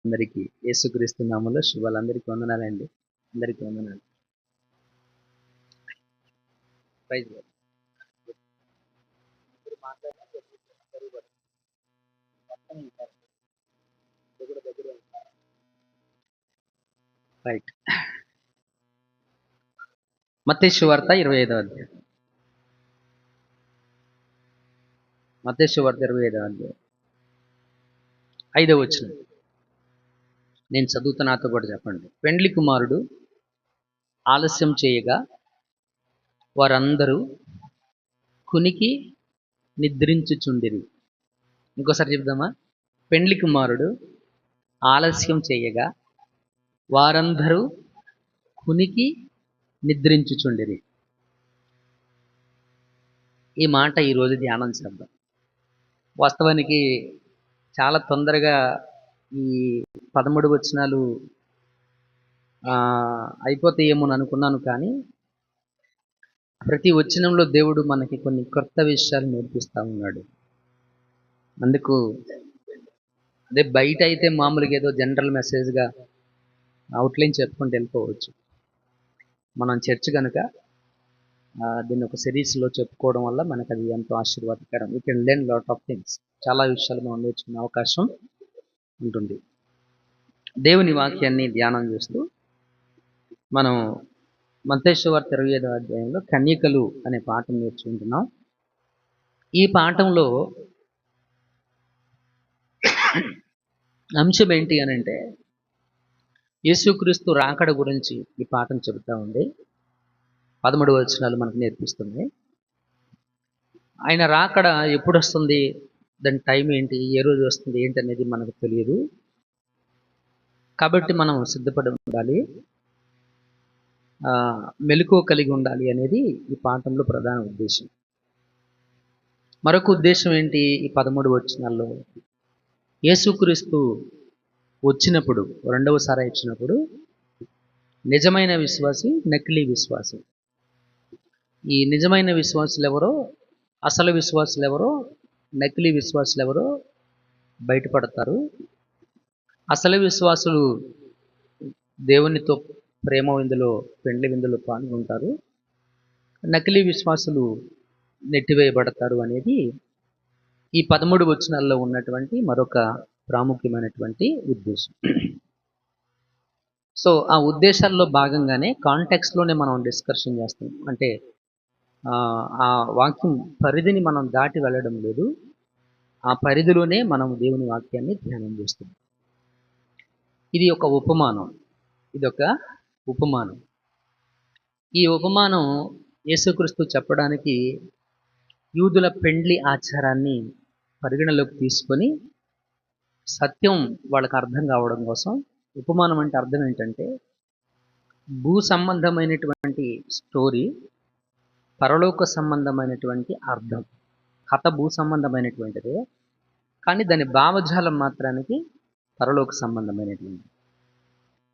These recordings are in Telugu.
అందరికీ యేసుక్రీస్తు నామములో శుభాలు. అందరికీ వందనాలండి. అందరికీ వందనాలు. Praise Lord. ఇప్పుడు మాట్లాడిన రైట్. మత్తయి సువార్త 25వ అధ్యాయం. మత్తయి సువార్త 25వ అధ్యాయం 5వ వచనం. నేను చదువుతా, నాతో పాటు చెప్పండి. పెండ్లి కుమారుడు ఆలస్యం చేయగా వారందరూ కునికి నిద్రించుచుండిరి. ఇంకోసారి చెప్దామా? పెండ్లి కుమారుడు ఆలస్యం చేయగా వారందరూ కునికి నిద్రించుచుండిరి. ఈ మాట ఈరోజు ధ్యానం చేద్దాం. వాస్తవానికి చాలా తొందరగా ఈ 13 వచనాలు అయిపోతాయేమో అనుకున్నాను, కానీ ప్రతి వచనంలో దేవుడు మనకి కొన్ని కొత్త విషయాలు నేర్పిస్తూ ఉన్నాడు. అందుకు అదే బయట అయితే మామూలుగా ఏదో జనరల్ మెసేజ్గా అవుట్లైన్ చెప్పుకుంటూ వెళ్ళిపోవచ్చు. మనం చర్చ్ కనుక దీన్ని ఒక సిరీస్లో చెప్పుకోవడం వల్ల మనకు అది ఎంతో ఆశీర్వాదకరం. You can learn lot of things. చాలా విషయాలు మనం నేర్చుకునే అవకాశం ఉంటుంది. దేవుని వాక్యాన్ని ధ్యానం చేస్తూ మనం మత్తయి సువార్త 25వ అధ్యాయంలో కన్యకలు అనే పాఠం నేర్చుకుంటున్నాం. ఈ పాఠంలో అంశం ఏంటి అని అంటే, యేసుక్రీస్తు రాకడ గురించి ఈ పాఠం చెబుతూ ఉంది. 13 వచనాలు మనకు నేర్పిస్తుంది. ఆయన రాకడ ఎప్పుడు వస్తుంది, దాని టైం ఏంటి, ఏ రోజు వస్తుంది ఏంటి అనేది మనకు తెలియదు. కాబట్టి మనం సిద్ధపడి ఉండాలి, మెలకువ కలిగి ఉండాలి అనేది ఈ పాఠంలో ప్రధాన ఉద్దేశం. మరొక ఉద్దేశం ఏంటి? ఈ 13 వచనాల్లో యేసుక్రీస్తు వచ్చినప్పుడు, రెండవసారి వచ్చినప్పుడు నిజమైన విశ్వాసి, నకిలీ విశ్వాసి. ఈ నిజమైన విశ్వాసులు ఎవరో, అసలు విశ్వాసులు ఎవరో, నకిలీ విశ్వాసులు ఎవరో బయటపడతారు. అసలు విశ్వాసులు దేవునితో ప్రేమ విందులో, పెండ్లి విందులో పాల్గొంటారు. నకిలీ విశ్వాసులు నెట్టివేయబడతారు అనేది ఈ 13 వచనాల్లో ఉన్నటువంటి మరొక ప్రాముఖ్యమైనటువంటి ఉద్దేశం. సో ఆ ఉద్దేశాల్లో భాగంగానే కాంటెక్స్ట్లోనే మనం డిస్కషన్ చేస్తాం. అంటే ఆ వాక్యం పరిధిని మనం దాటి వెళ్ళడం లేదు, ఆ పరిధిలోనే మనం దేవుని వాక్యాన్ని ధ్యానం చేస్తాం. ఇది ఒక ఉపమానం. ఇదొక ఉపమానం. ఈ ఉపమానం యేసుక్రీస్తు చెప్పడానికి యూదుల పెండ్లి ఆచారాన్ని పరిగణలోకి తీసుకొని సత్యం వాళ్ళకి అర్థం కావడం కోసం. ఉపమానం అంటే అర్థం ఏంటంటే, భూ సంబంధమైనటువంటి స్టోరీ, పరలోక సంబంధమైనటువంటి అర్థం. కథ భూ సంబంధమైనటువంటిదే, కానీ దాని భావజాలం మాత్రానికి పరలోక సంబంధమైనటువంటి.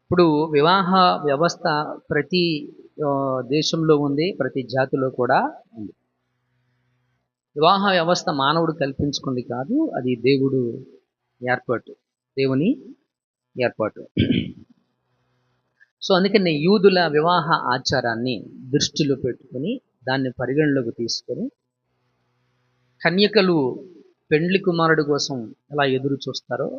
ఇప్పుడు వివాహ వ్యవస్థ ప్రతి దేశంలో ఉంది, ప్రతి జాతిలో కూడా ఉంది. వివాహ వ్యవస్థ మానవుడు కల్పించుకుంది కాదు, అది దేవుడు ఏర్పాటు, దేవుని ఏర్పాటు. సో అందుకని యూదుల వివాహ ఆచారాన్ని దృష్టిలో పెట్టుకొని, దాన్ని పరిగణలోకి తీసుకొని, కన్యకలు పెండ్లి కుమారుడు కోసం ఎలా ఎదురు చూస్తారో,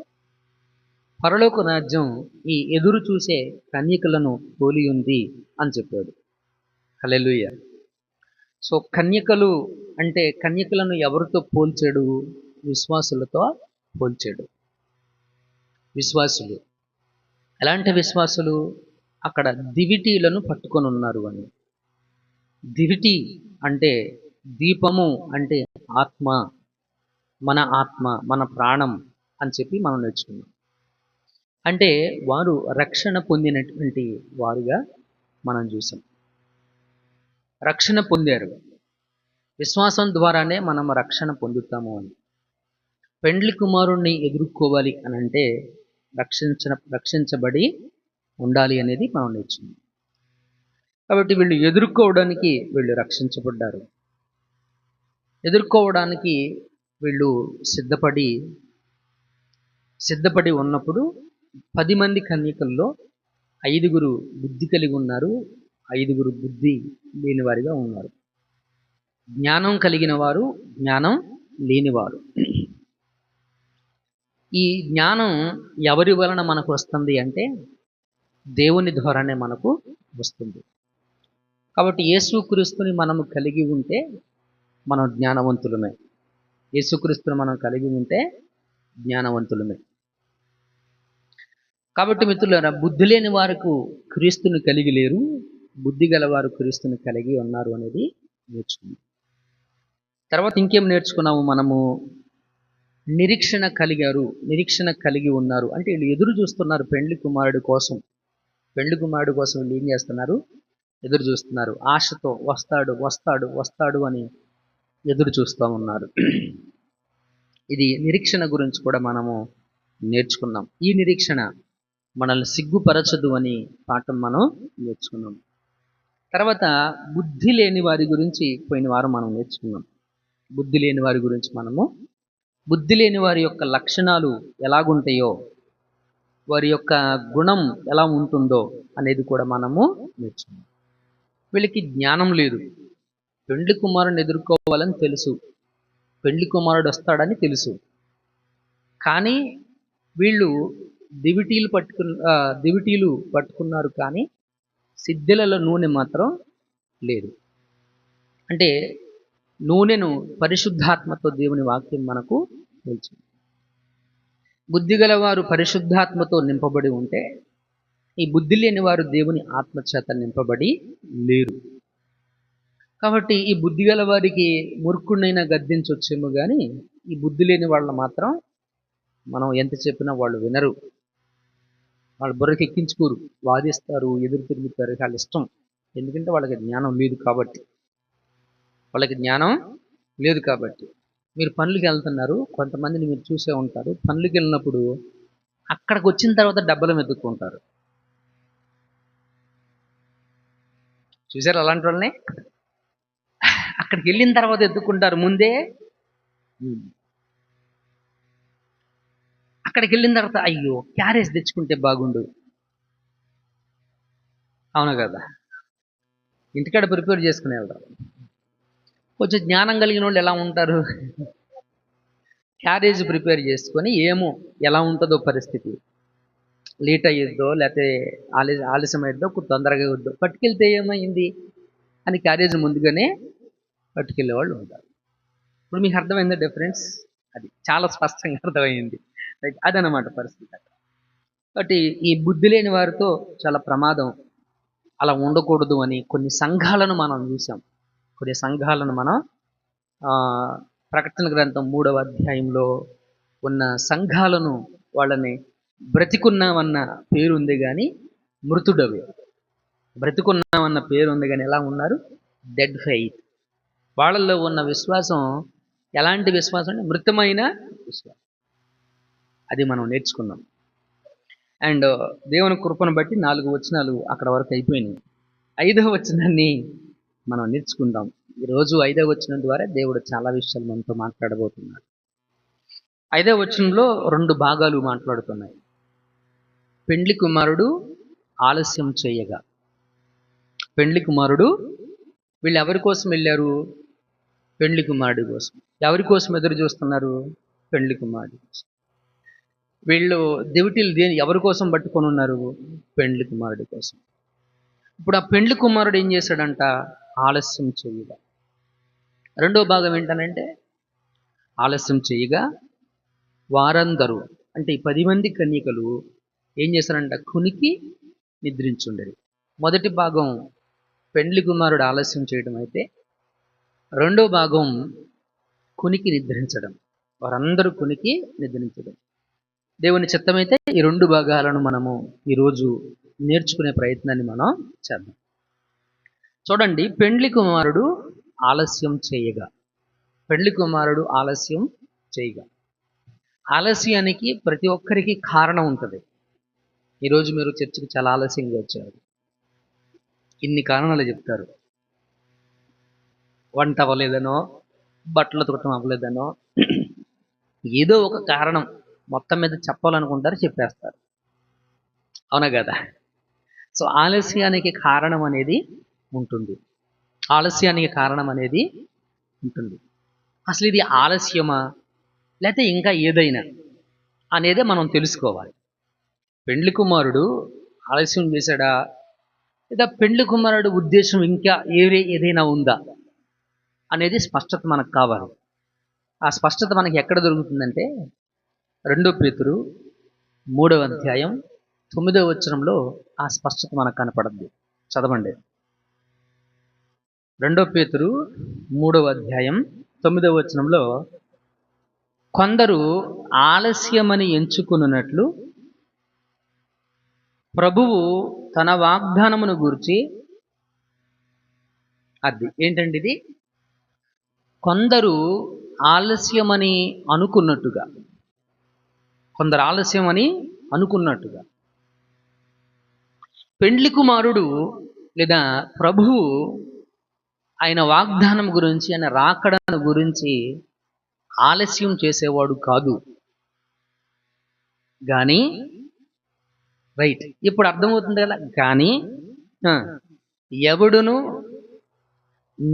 పరలోక రాజ్యం ఈ ఎదురు చూసే కన్యకలను పోలి ఉంది అని చెప్పాడు. హల్లెలూయా. సో కన్యకలు అంటే, కన్యకలను ఎవరితో పోల్చాడు? విశ్వాసులతో పోల్చాడు. విశ్వాసులు ఎలాంటి విశ్వాసులు? అక్కడ దివిటీలను పట్టుకొని ఉన్నారు అని. దివిటి అంటే దీపము, అంటే ఆత్మ, మన ఆత్మ, మన ప్రాణం అని చెప్పి మనం నేర్చుకున్నాం. అంటే వారు రక్షణ పొందినటువంటి వారుగా మనం చూసాం. రక్షణ పొందారు. విశ్వాసం ద్వారానే మనం రక్షణ పొందుతాము అని. పెండ్లి కుమారుణ్ణి ఎదుర్కోవాలి అని అంటే రక్షించబడి ఉండాలి అనేది మనం నేర్చుకున్నాం. కాబట్టి వీళ్ళు ఎదుర్కోవడానికి వీళ్ళు రక్షించబడ్డారు. ఎదుర్కోవడానికి వీళ్ళు సిద్ధపడి ఉన్నప్పుడు 10 మంది కన్యకల్లో 5 బుద్ధి కలిగి ఉన్నారు, 5 బుద్ధి లేని వారిగా ఉన్నారు. జ్ఞానం కలిగిన వారు, జ్ఞానం లేనివారు. ఈ జ్ఞానం ఎవరి వలన మనకు వస్తుంది అంటే దేవుని ద్వారానే మనకు వస్తుంది. కాబట్టి యేసుక్రీస్తుని మనము కలిగి ఉంటే మనం జ్ఞానవంతులమే. యేసుక్రీస్తుని మనం కలిగి ఉంటే జ్ఞానవంతులమే. కాబట్టి మిత్రులారా, బుద్ధి లేని వారికి క్రీస్తుని కలిగి లేరు, బుద్ధి గలవారు క్రీస్తుని కలిగి ఉన్నారు అనేది నేర్చుకున్నాం. తర్వాత ఇంకేం నేర్చుకున్నాము మనము? నిరీక్షణ కలిగారు, నిరీక్షణ కలిగి ఉన్నారు. అంటే వీళ్ళు ఎదురు చూస్తున్నారు పెండ్లి కుమారుడి కోసం. పెండ్లి కుమారుడి కోసం వీళ్ళు ఏం చేస్తున్నారు? ఎదురు చూస్తున్నారు. ఆశతో వస్తాడు వస్తాడు వస్తాడు అని ఎదురు చూస్తూ ఉన్నారు. ఇది నిరీక్షణ గురించి కూడా మనము నేర్చుకున్నాం. ఈ నిరీక్షణ మనల్ని సిగ్గుపరచదు అని పాఠం మనం నేర్చుకున్నాం. తర్వాత బుద్ధి లేని వారి గురించి పోయిన వారం మనం నేర్చుకున్నాం. బుద్ధి లేని వారి గురించి బుద్ధి లేని వారి యొక్క లక్షణాలు ఎలాగుంటాయో, వారి యొక్క గుణం ఎలా ఉంటుందో అనేది కూడా మనము నేర్చుకున్నాం. వీళ్ళకి జ్ఞానం లేదు. పెండ్లి కుమారుని ఎదుర్కోవాలని తెలుసు, పెండ్లి కుమారుడు వస్తాడని తెలుసు. కానీ వీళ్ళు దివిటీలు పట్టుకున్నారు, కానీ సిద్ధెలలో నూనె మాత్రం లేదు. అంటే నూనెను పరిశుద్ధాత్మతో దేవుని వాక్యం మనకు తెలుసు. బుద్ధి గలవారు పరిశుద్ధాత్మతో నింపబడి ఉంటే, ఈ బుద్ధి లేని వారు దేవుని ఆత్మచేత నింపబడి లేరు. కాబట్టి ఈ బుద్ధి గల వారికి మూర్ఖుడినైనా గద్దించొచ్చేమో కానీ ఈ బుద్ధి లేని వాళ్ళని మాత్రం మనం ఎంత చెప్పినా వాళ్ళు వినరు. వాళ్ళు బుర్రకి ఎక్కించుకోరు, వాదిస్తారు, ఎదురు తిరుగుతారు. వాళ్ళ ఇష్టం. ఎందుకంటే వాళ్ళకి జ్ఞానం లేదు కాబట్టి. మీరు పనులకి వెళ్తున్నారు, కొంతమందిని మీరు చూసే ఉంటారు. పనులకి వెళ్ళినప్పుడు అక్కడికి వచ్చిన తర్వాత డబ్బులు వెతుక్కుంటారు. చూసారు అలాంటి వాళ్ళని? అక్కడికి వెళ్ళిన తర్వాత ఎత్తుకుంటారు. ముందే అక్కడికి వెళ్ళిన తర్వాత అయ్యో క్యారేజ్ తెచ్చుకుంటే బాగుండు, అవునా కదా? ఇంటికాడ ప్రిపేర్ చేసుకునే వెళ్తారు. కొంచెం జ్ఞానం కలిగిన వాళ్ళు ఎలా ఉంటారు? క్యారేజ్ ప్రిపేర్ చేసుకొని ఏమో ఎలా ఉంటుందో పరిస్థితి, లేట్ అయ్యిద్దో లేకపోతే ఆలస్యం అయ్యిద్దో, తొందరగా అయ్యిద్దో, పట్టుకెళ్తే ఏమైంది అని క్యారేజ్ ముందుగానే పట్టుకెళ్ళే వాళ్ళు ఉంటారు. ఇప్పుడు మీకు అర్థమైందా డిఫరెన్స్? అది చాలా స్పష్టంగా అర్థమైంది. రైట్, అదనమాట పరిస్థితి. కాబట్టి ఈ బుద్ధి లేని వారితో చాలా ప్రమాదం. అలా ఉండకూడదు అని కొన్ని సంఘాలను మనం చూసాం. కొన్ని సంఘాలను మనం ప్రకటన గ్రంథం 3వ అధ్యాయంలో ఉన్న సంఘాలను, వాళ్ళని బ్రతికున్నామన్న పేరు ఉంది కానీ మృతుడవి. బ్రతికున్నామన్న పేరు ఉంది కానీ ఎలా ఉన్నారు? Dead faith. వాళ్ళల్లో ఉన్న విశ్వాసం ఎలాంటి విశ్వాసం అంటే మృతమైన విశ్వాసం. అది మనం నేర్చుకున్నాం. అండ్ దేవుని కృపను బట్టి 4 వచనాలు అక్కడ వరకు అయిపోయినాయి. 5వ వచనాన్ని మనం నేర్చుకుందాం. ఈరోజు 5వ వచనం ద్వారా దేవుడు చాలా విషయాలు మనతో మాట్లాడబోతున్నాడు. 5వ వచనంలో 2 భాగాలు మాట్లాడుతున్నాయి. పెండ్లి కుమారుడు ఆలస్యం చేయగా. పెండ్లి కుమారుడు, వీళ్ళు ఎవరి కోసం వెళ్ళారు? పెండ్లి కుమారుడి కోసం. ఎవరి కోసం ఎదురు చూస్తున్నారు? పెండ్లి కుమారుడి కోసం. వీళ్ళు దివిటీలు ఎవరి కోసం పట్టుకొని ఉన్నారు? పెండ్లి కుమారుడి కోసం. ఇప్పుడు ఆ పెండ్లి కుమారుడు ఏం చేశాడంట? ఆలస్యం చేయగా. 2వ భాగం ఏంటనంటే, ఆలస్యం చేయగా వారందరూ, అంటే ఈ 10 మంది కన్యకలు ఏం చేశారంట? కునికి నిద్రించుండేది. మొదటి భాగం పెండ్లి కుమారుడు ఆలస్యం చేయడం అయితే, 2వ భాగం కునికి నిద్రించడం. వారందరూ కునికి నిద్రించడం. దేవుని చిత్తమైతే ఈ 2 భాగాలను మనము ఈరోజు నేర్చుకునే ప్రయత్నాన్ని మనం చేద్దాం. చూడండి, పెండ్లి కుమారుడు ఆలస్యం చేయగా. పెండ్లి కుమారుడు ఆలస్యం చేయగా. ఆలస్యానికి ప్రతి ఒక్కరికి కారణం ఉంటుంది. ఈరోజు మీరు చర్చికి చాలా ఆలస్యంగా వచ్చారు, ఇన్ని కారణాలు చెప్తారు. వంట అవ్వలేదనో, బట్టలు ఉతకటం అవ్వలేదనో, ఏదో ఒక కారణం మొత్తం మీద చెప్పాలనుకుంటారు, చెప్పేస్తారు. అవునా కదా? సో ఆలస్యానికి కారణం అనేది ఉంటుంది. ఆలస్యానికి కారణం అనేది ఉంటుంది. అసలు ఇది ఆలస్యమా, లేకపోతే ఇంకా ఏదైనా అనేదే మనం తెలుసుకోవాలి. పెండ్లి కుమారుడు ఆలస్యం చేశాడా, లేదా పెండ్లి కుమారుడు ఉద్దేశం ఇంకా ఏదైనా ఉందా అనేది స్పష్టత మనకు కావాలి. ఆ స్పష్టత మనకి ఎక్కడ దొరుకుతుందంటే 2 పేతురు 3వ అధ్యాయం 9వ వచనంలో ఆ స్పష్టత మనకు కనపడుద్ది. చదవండి. 2 పేతురు 3వ అధ్యాయం 9వ వచనంలో, కొందరు ఆలస్యమని ఎంచుకున్నట్లు ప్రభువు తన వాగ్దానమును గూర్చి, అది ఏంటండి ఇది? కొందరు ఆలస్యమని అనుకున్నట్టుగా, కొందరు ఆలస్యమని అనుకున్నట్టుగా పెండ్లి కుమారుడు లేదా ప్రభువు ఆయన వాగ్దానం గురించి, ఆయన రాకడను గురించి ఆలస్యం చేసేవాడు కాదు. కానీ రైట్, ఇప్పుడు అర్థమవుతుంది కదా. కానీ ఎవడును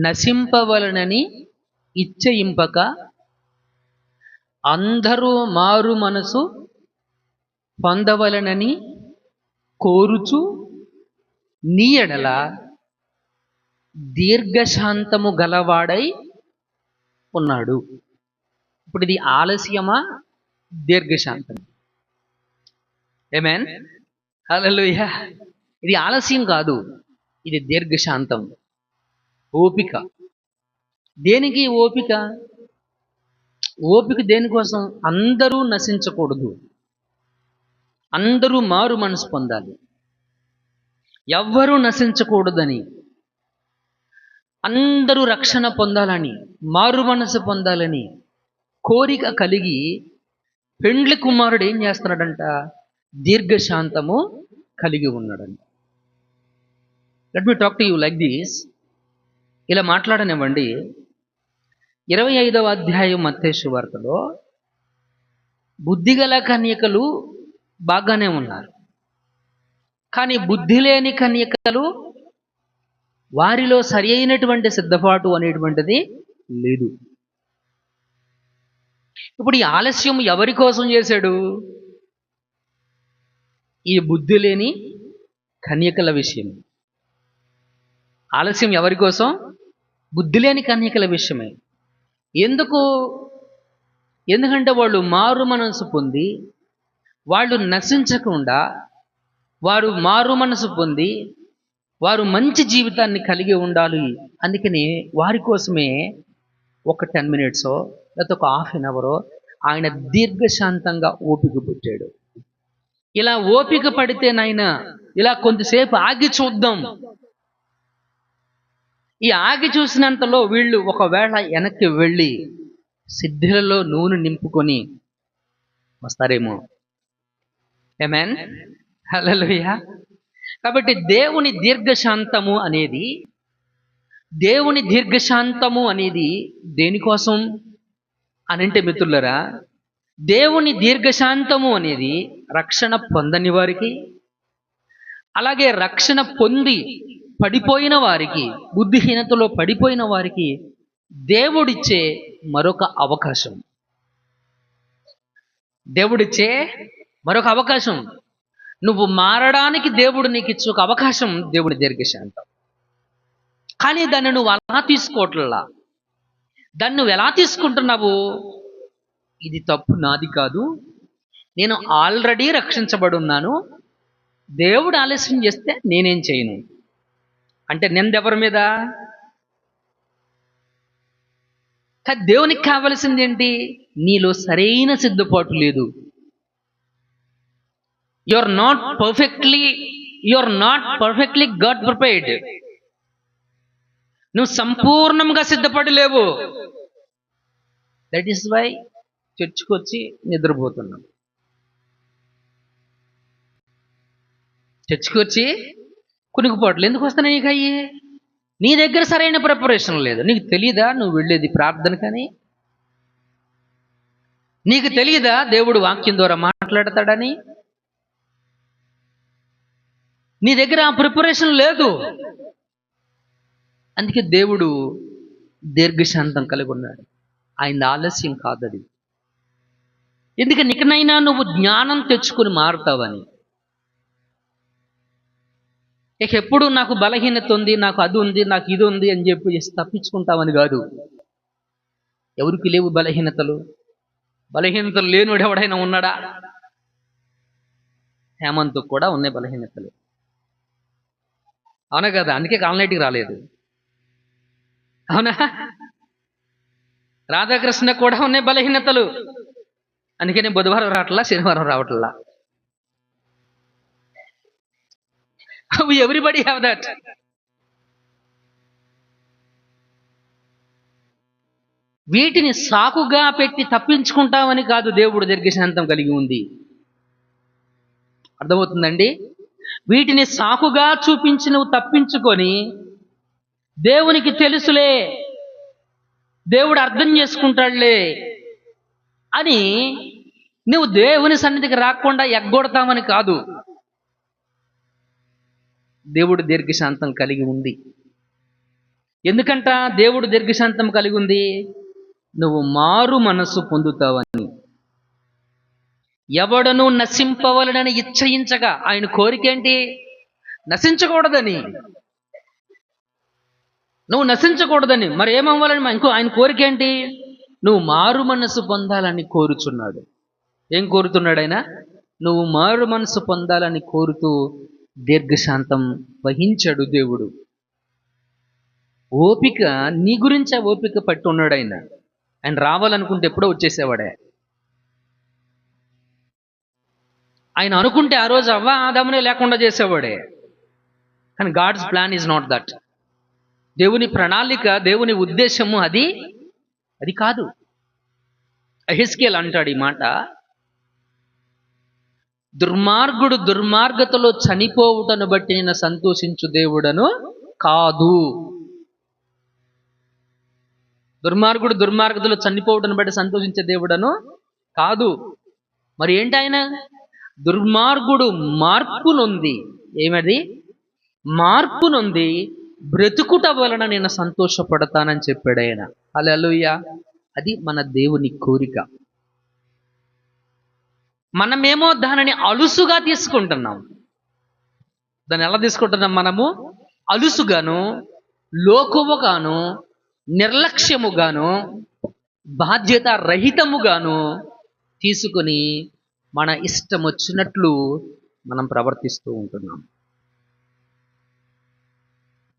నశింపవలనని ఇచ్చయింపక అందరూ మారు మనసు పొందవలనని కోరుచు నీ ఎడల దీర్ఘశాంతము గలవాడై ఉన్నాడు. ఇప్పుడు ఇది ఆలస్యమా, దీర్ఘశాంతం? ఆమేన్, హల్లెలూయా. ఇది ఆలస్యం కాదు, ఇది దీర్ఘశాంతం, ఓపిక. దేనికి ఓపిక? ఓపిక దేనికోసం? అందరూ నశించకూడదు, అందరూ మారు మనసు పొందాలి. ఎవ్వరూ నశించకూడదని, అందరూ రక్షణ పొందాలని, మారు మనసు పొందాలని కోరిక కలిగి పెండ్లి కుమారుడు ఏం చేస్తున్నాడంట? దీర్ఘశాంతము కలిగి ఉన్నాడంట. Let me talk to you like this. ఇలా మాట్లాడనివ్వండి. 25వ అధ్యాయం మత్తయి సువార్తలో బుద్ధిగల కన్యకలు బాగానే ఉన్నారు, కానీ బుద్ధి లేని కన్యకలు, వారిలో సరి అయినటువంటి సిద్ధపాటు అనేటువంటిది లేదు. ఇప్పుడు ఈ ఆలస్యం ఎవరి కోసం చేశాడు? ఈ బుద్ధి లేని కన్యకల విషయం. ఆలస్యం ఎవరి కోసం? బుద్ధి లేని కన్యకల విషయమే. ఎందుకంటే వాళ్ళు మారు మనసు పొంది, వాళ్ళు నశించకుండా, వారు మారు మనసు పొంది వారు మంచి జీవితాన్ని కలిగి ఉండాలి. అందుకని వారి కోసమే ఒక 10 minutes లేకపోతే ఒక హాఫ్ అన్ అవర్ ఆయన దీర్ఘశాంతంగా ఓపిక పెట్టాడు. ఇలా ఓపిక పడితే నాయన, ఇలా కొంతసేపు ఆగి చూద్దాం. ఈ ఆగి చూసినంతలో వీళ్ళు ఒకవేళ వెనక్కి వెళ్ళి సిద్ధులలో నూనె నింపుకొని వస్తారేమో. ఆమేన్, హల్లెలూయా. కాబట్టి దేవుని దీర్ఘశాంతము అనేది దేనికోసం అనంటే మిత్రులరా, దేవుని దీర్ఘశాంతము అనేది రక్షణ పొందని వారికి, అలాగే రక్షణ పొంది పడిపోయిన వారికి, బుద్ధిహీనతలో పడిపోయిన వారికి దేవుడిచ్చే మరొక అవకాశం. దేవుడిచ్చే మరొక అవకాశం. నువ్వు మారడానికి దేవుడు నీకు ఇచ్చే ఒక అవకాశం దేవుడి దీర్ఘశాంతం. కానీ దాన్ని నువ్వు అలా తీసుకోవట్లా. దాన్ని నువ్వు ఎలా తీసుకుంటున్నావు? ఇది తప్పు నాది కాదు, నేను ఆల్రెడీ రక్షించబడి ఉన్నాను, దేవుడు ఆలస్యం చేస్తే నేనేం చేయను అంటే నిందెవరి మీద? కానీ దేవునికి కావలసింది ఏంటి? నీలో సరైన సిద్ధపాటు లేదు. You are not perfectly God prepared. నువ్వు సంపూర్ణంగా సిద్ధపడి లేవు. దట్ ఈస్ వై చర్చికి వచ్చి నిద్రపోతున్నావు. చర్చికి వచ్చి కునికిపోవట్లేదు. ఎందుకు వస్తున్నాయి నీకు అయ్యి? నీ దగ్గర సరైన ప్రిపరేషన్ లేదు. నీకు తెలియదా నువ్వు వెళ్ళేది ప్రార్థన? కానీ నీకు తెలియదా దేవుడు వాక్యం ద్వారా మాట్లాడతాడని? నీ దగ్గర ఆ ప్రిపరేషన్ లేదు. అందుకే దేవుడు దీర్ఘశాంతం కలిగి ఉన్నాడు. ఆయన ఆలస్యం కాదది. ఎందుకని ఇకనైనా నువ్వు జ్ఞానం తెచ్చుకుని మారుతావని. ఇక ఎప్పుడు నాకు బలహీనత ఉంది, నాకు అది ఉంది, నాకు ఇది ఉంది అని చెప్పి తప్పించుకుంటావని కాదు. ఎవరికి లేవు బలహీనతలు? బలహీనతలు లేనివాడు ఎవడైనా ఉన్నాడా? హేమంత్కు కూడా ఉన్నాయి బలహీనతలు. అవునా కదా? అందుకే కాలనైట్కి రాలేదు. అవునా? రాధాకృష్ణ కూడా ఉన్నాయి బలహీనతలు. అందుకనే బుధవారం రావట్లా, శనివారం రావట్లా. Everybody have that. వీటిని సాకుగా పెట్టి తప్పించుకుంటామని కాదు దేవుడు దీర్ఘశాంతం కలిగి ఉంది. అర్థమవుతుందండి? వీటిని సాకుగా చూపించి నువ్వు తప్పించుకొని, దేవునికి తెలుసులే, దేవుడు అర్థం చేసుకుంటాడులే అని నువ్వు దేవుని సన్నిధికి రాకుండా ఎగ్గొడతామని కాదు. దేవుడు దీర్ఘశాంతం కలిగి ఉంది. ఎందుకంట దేవుడు దీర్ఘశాంతం కలిగి ఉంది? నువ్వు మారు మనస్సు పొందుతావని. ఎవడను నశింపవలనని ఇచ్చయించగా, ఆయన కోరిక ఏంటి? నశించకూడదని. నువ్వు నశించకూడదని. మరి ఏమవ్వాలని ఇంకో ఆయన కోరిక ఏంటి? నువ్వు మారు మనసు పొందాలని కోరుచున్నాడు. ఏం కోరుతున్నాడు ఆయన? నువ్వు మారు మనసు పొందాలని కోరుతూ దీర్ఘశాంతం వహించాడు దేవుడు. ఓపిక, నీ గురించి ఆ ఓపిక పట్టి ఉన్నాడు ఆయన. ఆయన రావాలనుకుంటే ఎప్పుడో వచ్చేసేవాడే. ఆయన అనుకుంటే ఆ రోజు అవ్వ ఆదామునే లేకుండా చేసేవాడే. కానీ God's plan is not that. దేవుని ప్రణాళిక, దేవుని ఉద్దేశము అది కాదు. ఎహెజ్కేలు అంటాడు ఈ మాట, దుర్మార్గుడు దుర్మార్గతలో చనిపోవుటను బట్టి నేను సంతోషించు దేవుడను కాదు. దుర్మార్గుడు దుర్మార్గతలో చనిపోవుటను బట్టి సంతోషించే దేవుడను కాదు. మరి ఏంటి ఆయన? దుర్మార్గుడు మార్పు నొంది, ఏమది? మార్పు నొంది బ్రతుకుట వలన నేను సంతోషపడతానని చెప్పాడు ఆయన. హల్లెలూయా. అది మన దేవుని కోరిక. మనమేమో దానిని అలుసుగా తీసుకుంటున్నాం. దాన్ని ఎలా తీసుకుంటున్నాం మనము? అలుసుగాను, లోకువగాను, నిర్లక్ష్యముగాను, బాధ్యత రహితముగాను తీసుకుని మన ఇష్టం వచ్చినట్లు మనం ప్రవర్తిస్తూ ఉంటున్నాం.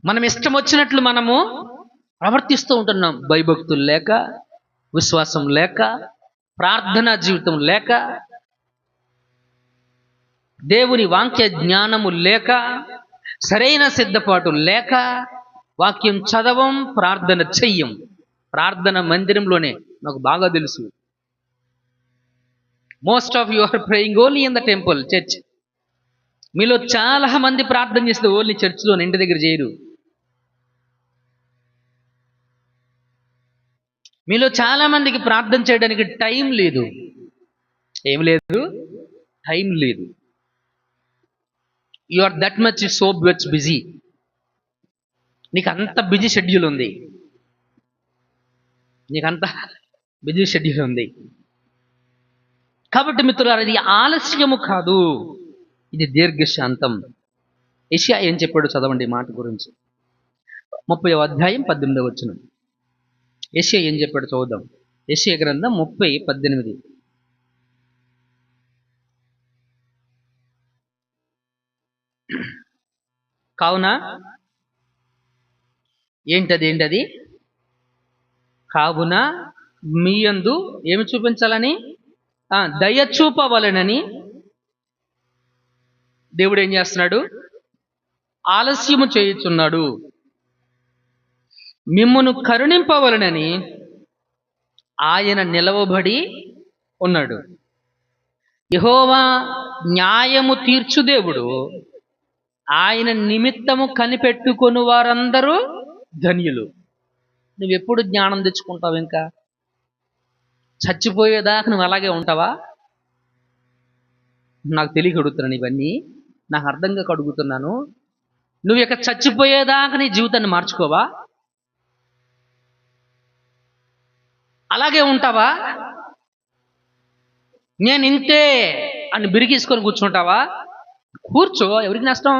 మనం ఇష్టం వచ్చినట్లు మనము ప్రవర్తిస్తూ ఉంటున్నాం. భయభక్తులు లేక, విశ్వాసం లేక, ప్రార్థనా జీవితం లేక, దేవుని వాక్య జ్ఞానము లేక, సరైన సిద్ధపాటు లేక, వాక్యం చదవం, ప్రార్థన చెయ్యం. ప్రార్థన మందిరంలోనే, నాకు బాగా తెలుసు. Most of you are praying only in the temple church. మీలో చాలా మంది ప్రార్థన చేస్తే ఓన్లీ చర్చ్లోనే, ఇంటి దగ్గర చేయరు. మీలో చాలా మందికి ప్రార్థన చేయడానికి టైం లేదు. ఏం లేదు? టైం లేదు. You are that much so much busy. నీకు అంత బిజీ షెడ్యూల్ ఉంది. కాబట్టి మిత్రులారా, ఇది ఆలస్యము కాదు, ఇది దీర్ఘశాంతం. యెషయా ఏం చెప్పాడు చదవండి మాట గురించి. 30వ అధ్యాయం 18వ వచనం. యెషయా ఏం చెప్పాడు చదువుదాం. యెషయా గ్రంథం 30:18. కావున ఏంటది? కావున మీయందు ఏమి చూపించాలని? దయ చూపవలనని దేవుడు ఏం చేస్తున్నాడు? ఆలస్యము చేయుచున్నాడు. మిమ్మును కరుణింపవలనని ఆయన నిలవబడి ఉన్నాడు. యెహోవా న్యాయము తీర్చు దేవుడు. ఆయన నిమిత్తము కనిపెట్టుకొని వారందరూ ధన్యులు. నువ్వెప్పుడు జ్ఞానం తెచ్చుకుంటావు? ఇంకా చచ్చిపోయేదాకా నువ్వు అలాగే ఉంటావా? నాకు తెలియక అడుగుతున్నాను ఇవన్నీ. నాకు అర్థం కాక అడుగుతున్నాను, నువ్వు ఇక చచ్చిపోయేదాకా నీ జీవితాన్ని మార్చుకోవా? అలాగే ఉంటావా? నేను ఇంతే అని బిరిగీసుకొని కూర్చుంటావా? కూర్చో, ఎవరికి నష్టం?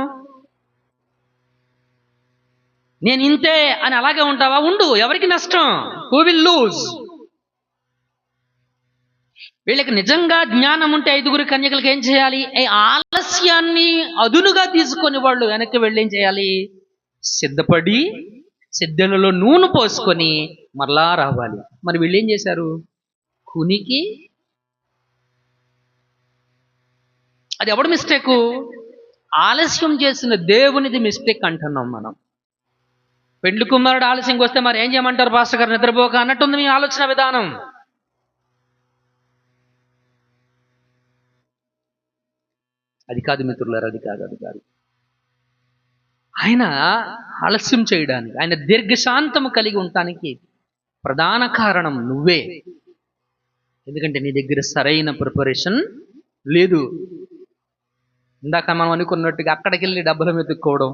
నేను ఇంతే అని అలాగే ఉంటావా? ఉండు, ఎవరికి నష్టం? Who will lose? వీళ్ళకి నిజంగా జ్ఞానం ఉంటే 5 కన్యకలకు ఏం చేయాలి? ఆలస్యాన్ని అదునుగా తీసుకొని వాళ్ళు వెనక్కి వెళ్ళి ఏం చేయాలి? సిద్ధపడి సిద్ధలలో నూనె పోసుకొని మరలా రావాలి. మరి వీళ్ళు ఏం చేశారు? కునికి. అది ఎవడు మిస్టేకు? ఆలస్యం చేసిన దేవునిది మిస్టేక్ అంటున్నాం మనం. పెండ్లి కుమారుడు ఆలస్యంకి వస్తే మరి ఏం చేయమంటారు పాస్టర్ గారు? నిద్రపోక అన్నట్టుంది మీ ఆలోచన విధానం. అది కాదు మిత్రులారు, అది కాదు. ఆయన ఆలస్యం చేయడానికి, ఆయన దీర్ఘశాంతము కలిగి ఉండటానికి ప్రధాన కారణం నువ్వే. ఎందుకంటే నీ దగ్గర సరైన ప్రిపరేషన్ లేదు. ఇందాక మనం అనుకున్నట్టుగా అక్కడికి వెళ్ళి డబ్బులు వెతుక్కోవడం,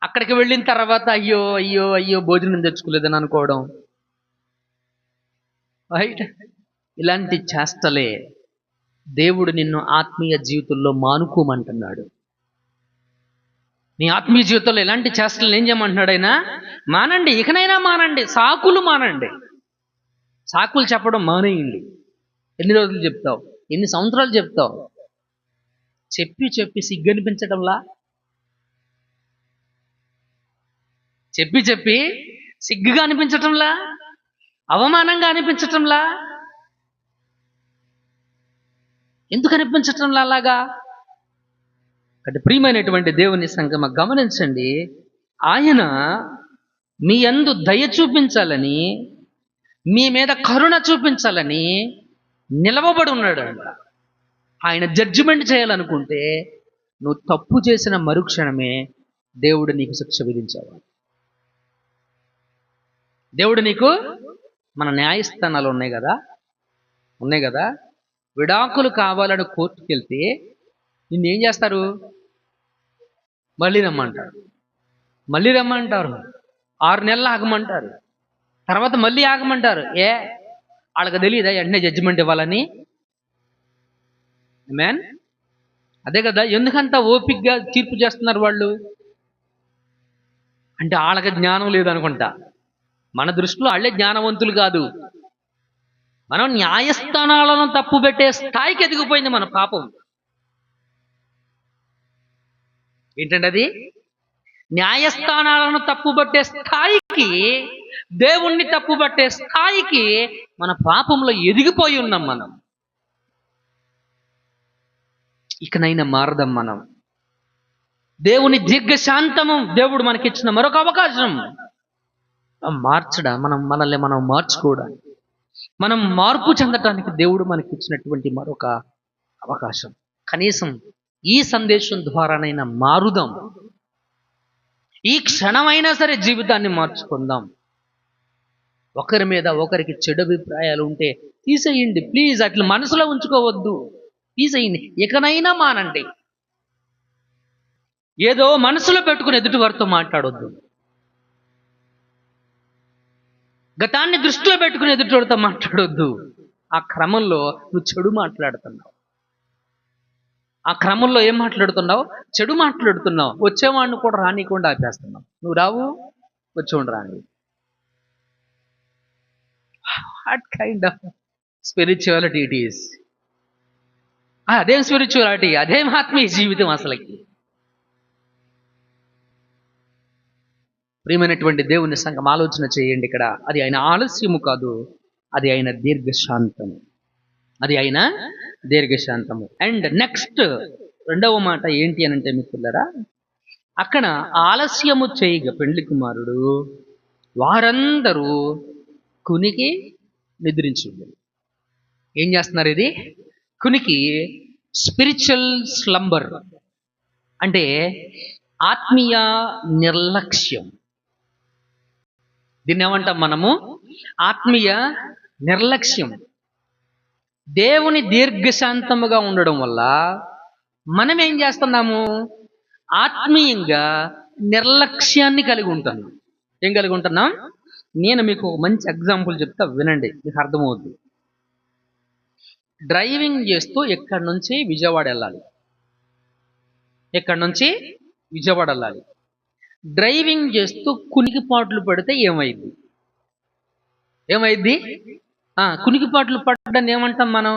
అక్కడికి వెళ్ళిన తర్వాత అయ్యో అయ్యో అయ్యో భోజనం తెచ్చుకోలేదని అనుకోవడం, రైట్? ఇలాంటి చేష్టలే దేవుడు నిన్ను ఆత్మీయ జీవితంలో మానుకోమంటున్నాడు. నీ ఆత్మీయ జీవితంలో ఎలాంటి చేష్టలు ఏం చేయమంటున్నాడు ఆయన? మానండి, ఇకనైనా మానండి, సాకులు మానండి. సాకులు చెప్పడం మానేయండి. ఎన్ని రోజులు చెప్తావు? ఎన్ని సంవత్సరాలు చెప్తావు? చెప్పి సిగ్గనిపించడంలా, చెప్పి సిగ్గుగా అనిపించటంలా, అవమానంగా అనిపించటంలా, ఎందుకు అనిపించటంలా అలాగా? అంటే ప్రియమైనటువంటి దేవుని సంగమ గమనించండి, ఆయన మీ యందు దయ చూపించాలని, మీ మీద కరుణ చూపించాలని నిలవబడి ఉన్నాడు అంట. ఆయన జడ్జిమెంట్ చేయాలనుకుంటే నువ్వు తప్పు చేసిన మరుక్షణమే దేవుడు నీకు శిక్ష విధించేవాడు. దేవుడు నీకు, మన న్యాయస్థానాలు ఉన్నాయి కదా, విడాకులు కావాలని కోర్టుకు వెళ్తే నిన్నేం చేస్తారు? మళ్ళీ రమ్మంటారు. 6 నెలలు ఆగమంటారు. తర్వాత మళ్ళీ ఆగమంటారు. వాళ్ళకి తెలియదా వెంటనే జడ్జిమెంట్ ఇవ్వాలని? ఆమేన్. అదే కదా, ఎందుకంత ఓపికగా తీర్పు చేస్తున్నారు వాళ్ళు? అంటే వాళ్ళకి జ్ఞానం లేదనుకుంటా. మన దృష్టిలో వాళ్ళే జ్ఞానవంతులు కాదు. మనం న్యాయస్థానాలను తప్పు పెట్టే స్థాయికి ఎదిగిపోయింది మన పాపం. ఏంటంటే అది న్యాయస్థానాలను తప్పుబట్టే స్థాయికి, దేవుణ్ణి తప్పుబట్టే స్థాయికి మన పాపంలో ఎదిగిపోయి ఉన్నాం మనం. ఇకనైనా మారదాం మనం. దేవుని దీర్ఘశాంతము దేవుడు మనకిచ్చిన మరొక అవకాశం. మనల్ని మనం మార్చుకోవడానికి, మనం మార్పు చెందటానికి దేవుడు మనకిచ్చినటువంటి మరొక అవకాశం. కనీసం ఈ సందేశం ద్వారానైనా మారుదాం. ఈ క్షణమైనా సరే జీవితాన్ని మార్చుకుందాం. ఒకరి మీద ఒకరికి చెడు అభిప్రాయాలు ఉంటే తీసేయండి ప్లీజ్. అట్లా మనసులో ఉంచుకోవద్దు, తీసేయండి. ఇకనైనా మానండి. ఏదో మనసులో పెట్టుకుని ఎదుటి వారితో మాట్లాడొద్దు. గతాన్ని దృష్టిలో పెట్టుకుని ఎదుటివారితో మాట్లాడొద్దు. ఆ క్రమంలో నువ్వు చెడు మాట్లాడుతున్నావు. ఆ క్రమంలో ఏం మాట్లాడుతున్నావు? చెడు మాట్లాడుతున్నావు. వచ్చేవాడిని కూడా రానికుండా ఆపేస్తున్నావు. నువ్వు రావు, వచ్చేవాడు రాని. What kind of spirituality it is? అదేం స్పిరిచువాలిటీ? అదేం ఆత్మీయ జీవితం అసలుకి? ప్రియమైనటువంటి దేవుని సంఘం ఆలోచన చేయండి. ఇక్కడ అది ఆయన ఆలస్యము కాదు, అది ఆయన దీర్ఘశాంతము. అండ్ నెక్స్ట్ రెండవ మాట ఏంటి అని అంటే మిత్రులారా, అక్కడ ఆలస్యము చేయగా పెండ్లి కుమారుడు వారందరూ కునికి నిద్రించింది. ఏం చేస్తున్నారు? ఇది కునికి స్పిరిచువల్ స్లంబర్, అంటే ఆత్మీయ నిర్లక్ష్యం. దీన్ని ఏమంటాం మనము? ఆత్మీయ నిర్లక్ష్యం. దేవుని దీర్ఘశాంతముగా ఉండడం వల్ల మనం ఏం చేస్తున్నాము? ఆత్మీయంగా నిర్లక్ష్యాన్ని కలిగి ఉంటున్నాం. ఏం కలిగి ఉంటున్నాం? నేను మీకు ఒక మంచి ఎగ్జాంపుల్ చెప్తా, వినండి, మీకు అర్థమవుద్ది. డ్రైవింగ్ చేస్తూ ఇక్కడి నుంచి విజయవాడ వెళ్ళాలి. డ్రైవింగ్ చేస్తూ కునికిపాట్లు పడితే ఏమైంది? కునికిపాట్లు పడ్డాన్ని ఏమంటాం మనం?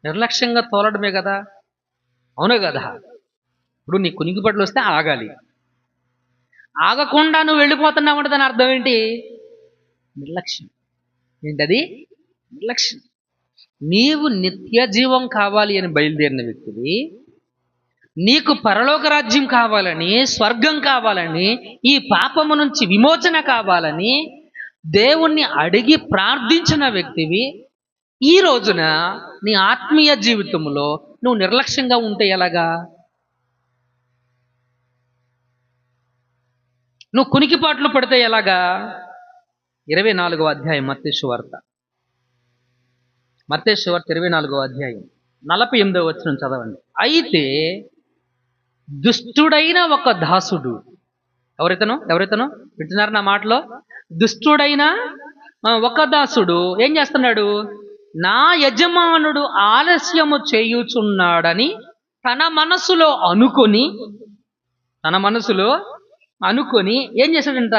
నిర్లక్ష్యంగా తోలడమే కదా, అవునే కదా? ఇప్పుడు నీ కునికిపాట్లు వస్తే ఆగాలి. ఆగకుండా నువ్వు వెళ్ళిపోతున్నావు, దాని అర్థం ఏంటి? నిర్లక్ష్యం. ఏంటది? నిర్లక్ష్యం. నీవు నిత్య జీవం కావాలి అని బయలుదేరిన వ్యక్తివి, నీకు పరలోక రాజ్యం కావాలని, స్వర్గం కావాలని, ఈ పాపము నుంచి విమోచన కావాలని దేవుణ్ణి అడిగి ప్రార్థించిన వ్యక్తివి, ఈ రోజున నీ ఆత్మీయ జీవితంలో నువ్వు నిర్లక్ష్యంగా ఉంటే ఎలాగా? నువ్వు కునికిపాట్లు పడితే ఎలాగా? 24వ అధ్యాయం మత్తయి సువార్త 24వ అధ్యాయం 48వ వచనం చదవండి. అయితే దుష్టుడైన ఒక దాసుడు, ఎవరైతనో వింటున్నారు నా మాటలో? దుష్టుడైన ఒక దాసుడు ఏం చేస్తున్నాడు? నా యజమానుడు ఆలస్యము చేయుచున్నాడని తన మనసులో అనుకొని ఏం చేశాడంట?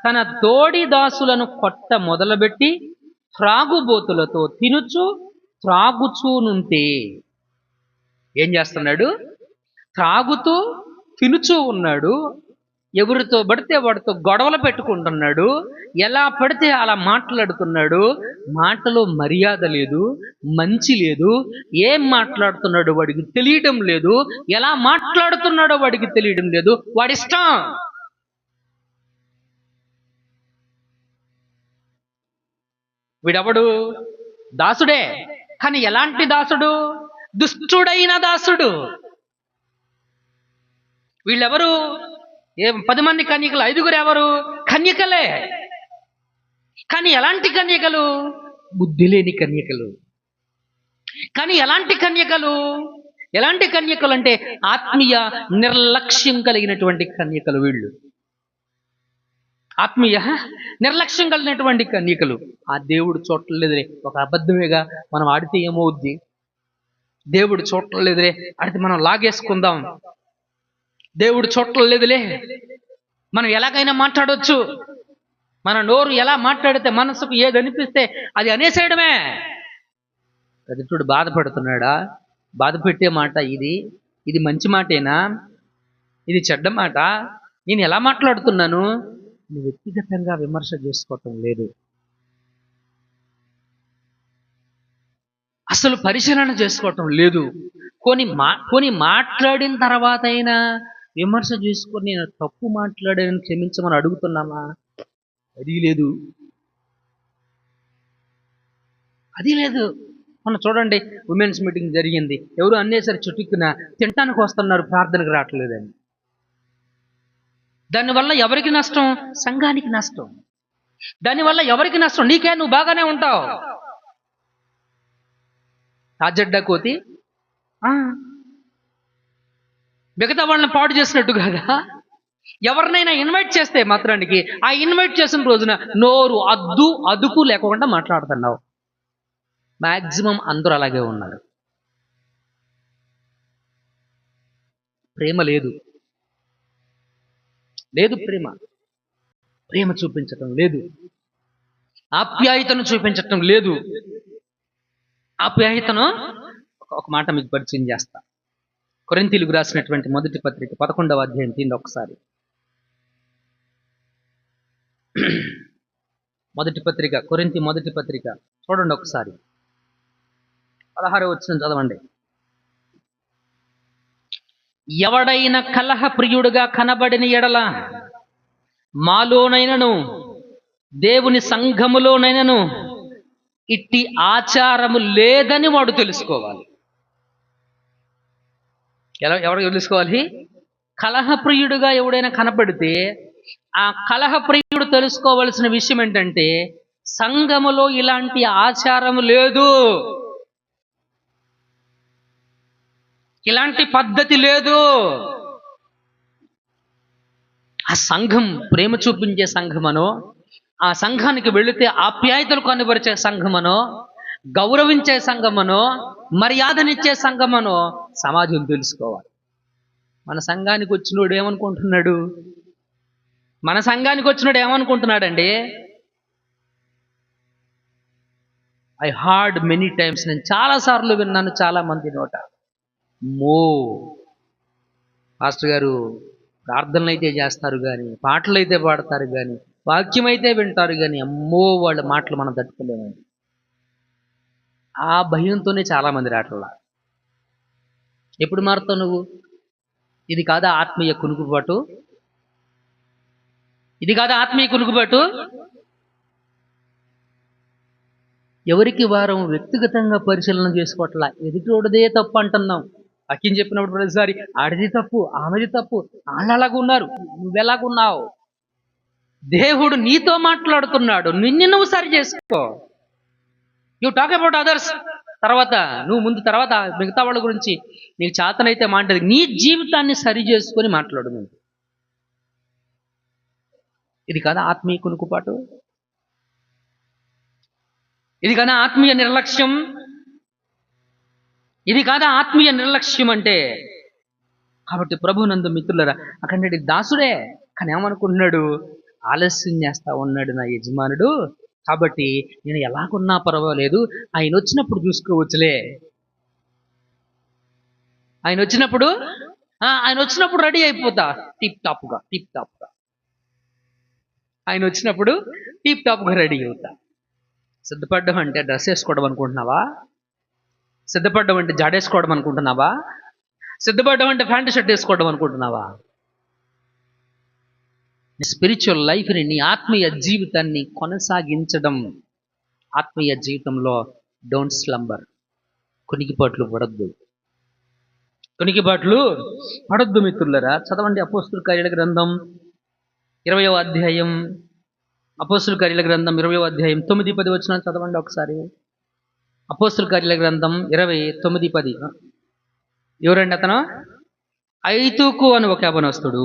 తన తోడి దాసులను కొట్ట మొదలుపెట్టి త్రాగుబోతులతో త్రాగుచూనుంటే ఏం చేస్తున్నాడు? త్రాగుతూ తినుచూ ఉన్నాడు. ఎవరితో పడితే వాడితో గొడవలు పెట్టుకుంటున్నాడు. ఎలా పడితే అలా మాట్లాడుతున్నాడు. మాటలో మర్యాద లేదు, మంచి లేదు. ఏం మాట్లాడుతున్నాడో వాడికి తెలియడం లేదు, ఎలా మాట్లాడుతున్నాడో వాడికి తెలియడం లేదు. వాడిష్టం. వీడెవడు? దాసుడే, కానీ ఎలాంటి దాసుడు? దుష్టుడైన దాసుడు. వీళ్ళెవరు? 10 మంది కన్యకలు, 5గురు ఎవరు? కన్యకలే. కానీ ఎలాంటి కన్యకలు? బుద్ధి లేని కన్యకలు. కానీ ఎలాంటి కన్యకలు అంటే ఆత్మీయ నిర్లక్ష్యం కలిగినటువంటి కన్యకలు. వీళ్ళు ఆత్మీయ నిర్లక్ష్యం కలిగినటువంటి కన్యకలు. ఆ దేవుడు చూడలేదులే, ఒక అబద్ధమేగా, మనం ఆడితే ఏమవుద్ది? దేవుడు చూడలేదులే, ఆడితే మనం లాగేసుకుందాం. దేవుడు చూడలేదులే, మనం ఎలాగైనా మాట్లాడవచ్చు. మన నోరు ఎలా మాట్లాడితే, మనసుకు ఏది అనిపిస్తే అది అనేసేయడమే. ఎదుటివాడు బాధపడుతున్నాడా? బాధపెట్టే మాట ఇది మంచి మాటేనా? ఇది చెడ్డ మాట? నేను ఎలా మాట్లాడుతున్నాను? నువ్వు వ్యక్తిగతంగా విమర్శ చేసుకోవటం లేదు, అసలు పరిశీలన చేసుకోవటం లేదు. కొని మాట్లాడిన తర్వాత అయినా విమర్శ చేసుకొని నేను తప్పు మాట్లాడానని క్షమించమని అడుగుతున్నామా? అది లేదు. మనం చూడండి, ఉమెన్స్ మీటింగ్ జరిగింది. ఎవరు అన్నేసరి చుట్టుకున్న తినటానికి వస్తున్నారు, ప్రార్థనకు రావట్లేదని. దానివల్ల ఎవరికి నష్టం? సంఘానికి నష్టం. దానివల్ల ఎవరికి నష్టం? నీకే, నువ్వు బాగానే ఉంటావు. తాజడ్డా కోతి మిగతా వాళ్ళని పాడు చేసినట్టు కాదా? ఎవరినైనా ఇన్వైట్ చేస్తే మాత్రానికి ఆ ఇన్వైట్ చేసిన రోజున నోరు అదుపు లేకుండా మాట్లాడుతున్నావు. మ్యాక్సిమం అందరూ అలాగే ఉన్నారు. ప్రేమ లేదు, ప్రేమ చూపించటం లేదు, ఆప్యాయతను చూపించటం లేదు. ఆప్యాయతను ఒక మాట మీకు పరిచయం చేస్తా. కొరింథీయులకు రాసినటువంటి మొదటి పత్రిక 11వ అధ్యాయం తీయండి ఒకసారి. కొరింథీ మొదటి పత్రిక చూడండి ఒకసారి. 16వ వచనం చదవండి. ఎవడైనా కలహ ప్రియుడుగా కనబడిన ఎడల మాలోనైనను దేవుని సంఘములోనైనను ఇట్టి ఆచారము లేదని వాడు తెలుసుకోవాలి. ఎవరు తెలుసుకోవాలి? కలహప్రియుడుగా ఎవడైనా కనపడితే ఆ కలహప్రియుడు తెలుసుకోవలసిన విషయం ఏంటంటే, సంఘములో ఇలాంటి ఆచారము లేదు. ఇలాంటి పద్ధతి లేదు. ఆ సంఘం ప్రేమ చూపించే సంఘమనో, ఆ సంఘానికి వెళితే ఆప్యాయతలు కనబరిచే సంఘమనో, గౌరవించే సంఘమనో, మర్యాదనిచ్చే సంఘమనో సమాజం తెలుసుకోవాలి. మన సంఘానికి వచ్చినోడు ఏమనుకుంటున్నాడు? మన సంఘానికి వచ్చినోడు ఏమనుకుంటున్నాడండి? ఐ హార్డ్ మెనీ టైమ్స్, నేను చాలాసార్లు విన్నాను చాలా మంది నోట, పాస్టర్ గారు ప్రార్థనలు అయితే చేస్తారు కానీ, పాటలు అయితే పాడతారు కానీ, వాక్యం అయితే వింటారు కానీ, అమ్మో వాళ్ళ మాటలు మనం తట్టుకోలేమండి. ఆ భయంతోనే చాలామంది రావట్లా. ఎప్పుడు మారుతావు నువ్వు? ఇది కాదా ఆత్మీయ కునుకుబాటు? ఇది కాదా ఆత్మీయ కునుకుబాటు? ఎవరికి వారం వ్యక్తిగతంగా పరిశీలన చేసుకోవట్లా, ఎదుటోడిదే తప్పు అంటున్నాం. అక్కిం చెప్పినప్పుడు ప్రతిసారి ఆడిది తప్పు, ఆమెది తప్పు, వాళ్ళు అలాగున్నారు, నువ్వెలాగున్నావు? దేవుడు నీతో మాట్లాడుతున్నాడు, నిన్ను నువ్వు సరి చేసుకో. యూ టాక్ అబౌట్ అదర్స్ తర్వాత, నువ్వు ముందు తర్వాత మిగతా వాళ్ళ గురించి నీకు చేతనైతే మాట్లాడి నీ జీవితాన్ని సరి చేసుకొని మాట్లాడు ముందు. ఇది కదా ఆత్మీయ కునుకుపాటు? ఇది కదా ఆత్మీయ నిర్లక్ష్యం? ఇది కాదా ఆత్మీయ నిర్లక్ష్యం అంటే? కాబట్టి ప్రభునందు మిత్రులరా, అక్కడి దాసుడే కానీ ఏమనుకుంటున్నాడు? ఆలస్యం చేస్తా ఉన్నాడు నా యజమానుడు, కాబట్టి నేను ఎలాగున్నా పర్వాలేదు, ఆయన వచ్చినప్పుడు చూసుకోవచ్చులే. ఆయన వచ్చినప్పుడు రెడీ అయిపోతా టిప్ టాప్గా. ఆయన వచ్చినప్పుడు టిప్ టాప్గా రెడీ అవుతా. సిద్ధపడ్డం అంటే డ్రెస్ వేసుకోవడం అనుకుంటున్నావా? సిద్ధపడ్డం అంటే జాడేసుకోవడం అనుకుంటున్నావా? సిద్ధపడ్డం అంటే ప్యాంటు షర్ట్ వేసుకోవడం అనుకుంటున్నావా? నీ స్పిరిచువల్ లైఫ్ని, నీ ఆత్మీయ జీవితాన్ని కొనసాగించడం. ఆత్మీయ జీవితంలో డోంట్ స్లంబర్. కునికిపాట్లు పడొద్దు మిత్రులరా. చదవండి అపోస్తుల కార్యాల గ్రంథం 20వ అధ్యాయం. అపోస్తుల కార్యాల గ్రంథం 20వ అధ్యాయం 9-10 వచనాలు చదవండి ఒకసారి. అపోస్తుల కార్యాల గ్రంథం 20:9-10. ఎవరండి అతను? ఐతుకు అని ఒక యవనస్తుడు.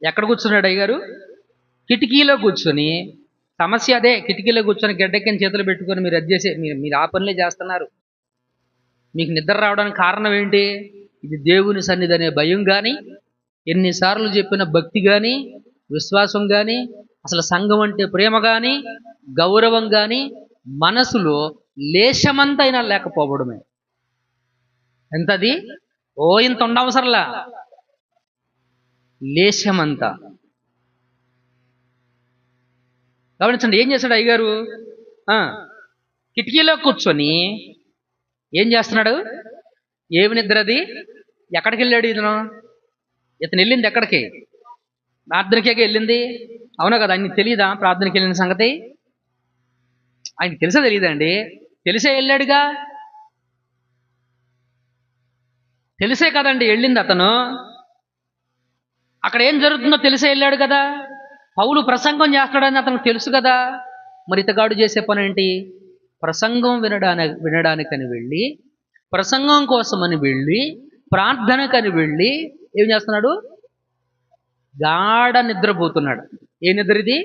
ఎక్కడ కూర్చున్నాడు అయ్యగారు? కిటికీలో కూర్చొని. సమస్య అదే, కిటికీలో కూర్చొని గడ్డెక్కని చేతులు పెట్టుకొని మీరు అది చేసే మీరు ఆ పనులే చేస్తున్నారు. మీకు నిద్ర రావడానికి కారణం ఏంటి? ఇది దేవుని సన్నిధి అనే భయం కానీ, ఎన్నిసార్లు చెప్పిన భక్తి కానీ, విశ్వాసం కానీ, అసలు సంఘం అంటే ప్రేమ కానీ, గౌరవం కానీ మనసులో లేశమంతైనా లేకపోవడమే. ఎంతది? ఇంత ఉండవసరలా, లేశమంతా. గమనించండి, ఏం చేశాడు అయ్యగారు? కిటికీలో కూర్చొని ఏం చేస్తున్నాడు? ఏమి నిద్రది? ఎక్కడికి వెళ్ళాడు ఇతను వెళ్ళింది ఎక్కడికి? ప్రార్థనకే వెళ్ళింది, అవునా కదా? ఆయనకి తెలియదా ప్రార్థనకి వెళ్ళిన సంగతి? ఆయనకి తెలిసే తెలియదండి? తెలిసే వెళ్ళాడుగా, తెలిసే కదండి వెళ్ళింది అతను. అక్కడ ఏం జరుగుతుందో తెలిసే వెళ్ళాడు కదా. పౌలు ప్రసంగం చేస్తాడని అతనికి తెలుసు కదా. మరి ఇతగాడు చేసే పని ఏంటి? ప్రసంగం వినడానికని వెళ్ళి, ప్రసంగం కోసమని వెళ్ళి, ప్రార్థనకని వెళ్ళి ఏం చేస్తున్నాడు? గాఢ నిద్రపోతున్నాడు. ఏ నిద్ర ఇది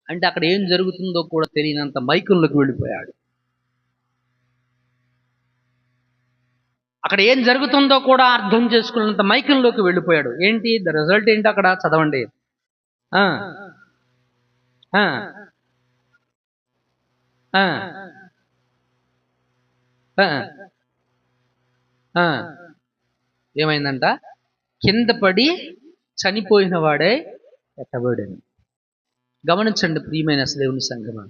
అంటే అక్కడ ఏం జరుగుతుందో కూడా తెలియనంత మైకంలోకి వెళ్ళిపోయాడు. అక్కడ ఏం జరుగుతుందో కూడా అర్థం చేసుకున్నంత మైకంలోకి వెళ్ళిపోయాడు. ఏంటి ద రిజల్ట్ ఏంటి అక్కడ? చదవండి. ఏమైందంట? కింద పడి చనిపోయిన వాడే ఎత్తబడాను. గమనించండి ప్రియమైన దేవుని సంఘమా,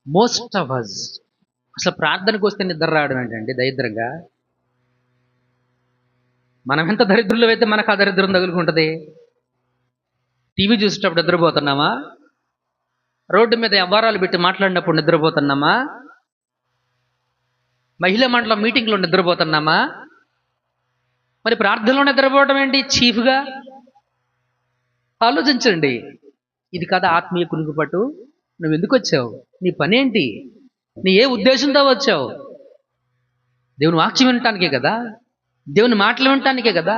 మోస్ట్ ఆఫ్ అస్ అసలు ప్రార్థనకు వస్తే నిద్ర రావడం ఏంటండి దరిద్రంగా? మనం ఎంత దరిద్రులు అయితే మనకు ఆ దరిద్రం తగులుకుంటుంది. టీవీ చూసేటప్పుడు నిద్రపోతున్నామా? రోడ్డు మీద వ్యవహారాలు పెట్టి మాట్లాడినప్పుడు నిద్రపోతున్నామా? మహిళా మండలం మీటింగ్లో నిద్రపోతున్నామా? మరి ప్రార్థనలో నిద్రపోవడం ఏంటి చీఫ్గా? ఆలోచించండి. ఇది కదా ఆత్మీయ కునుకుపట్టు? నువ్వు ఎందుకు వచ్చావు? నీ పని ఏంటి? నీ ఏ ఉద్దేశంతో వచ్చావు? దేవుని వాక్యం వినటానికే కదా, దేవుని మాటలు వినటానికే కదా,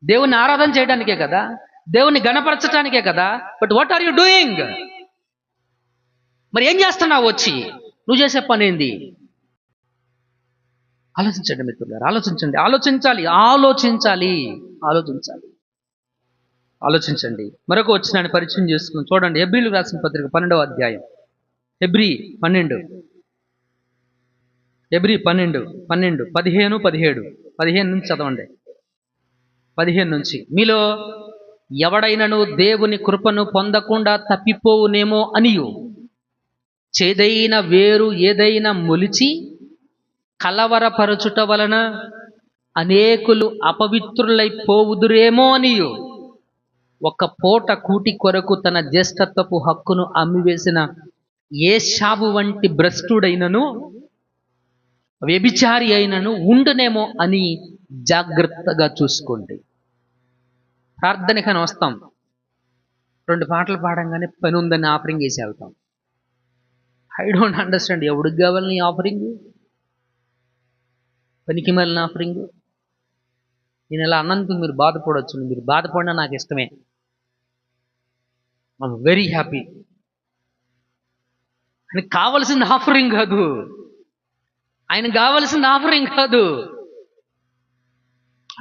దేవుని ఆరాధన చేయడానికే కదా, దేవుని గణపరచడానికే కదా. But what are you doing? మరి ఏం చేస్తున్నావు వచ్చి? నువ్వు చేసే పని ఏంది? ఆలోచించండి మిత్రులారా, ఆలోచించండి. ఆలోచించండి. మరొక వచనాన్ని పరిచయం చేసుకుని చూడండి. హెబ్రీయులకు రాసిన పత్రిక 12వ అధ్యాయం. హెబ్రీ 12 15 15 నుంచి చదవండి. 15 నుంచి. మీలో ఎవడైనను దేవుని కృపను పొందకుండా తప్పిపోవునేమో అనియు చేదైన వేరు ఏదైనా మొలిచి కలవరపరచుట వలన అనేకులు అపవిత్రులైపోవుదురేమో అనియు ఒక పూట కూటి కొరకు తన జ్యేష్ఠత్వపు హక్కును అమ్మివేసిన ఏశావు వంటి భ్రష్టుడైనను వ్యభిచారి అయినను ఉండునేమో అని జాగ్రత్తగా చూసుకోండి. ప్రార్థనకని వస్తాం, 2 పాటలు పాడంగానే పని ఉందని ఆఫరింగ్ వేసి వెళ్తాం. I don't understand. ఎవడికి కావాలని ఆఫరింగ్? పనికి మళ్ళీ ఆఫరింగ్. నేను ఇలా అన్నందుకు మీరు బాధపడవచ్చు. మీరు బాధపడినా నాకు ఇష్టమే. I'm very happy. ఆయనకు కావలసింది ఆఫరింగ్ కాదు.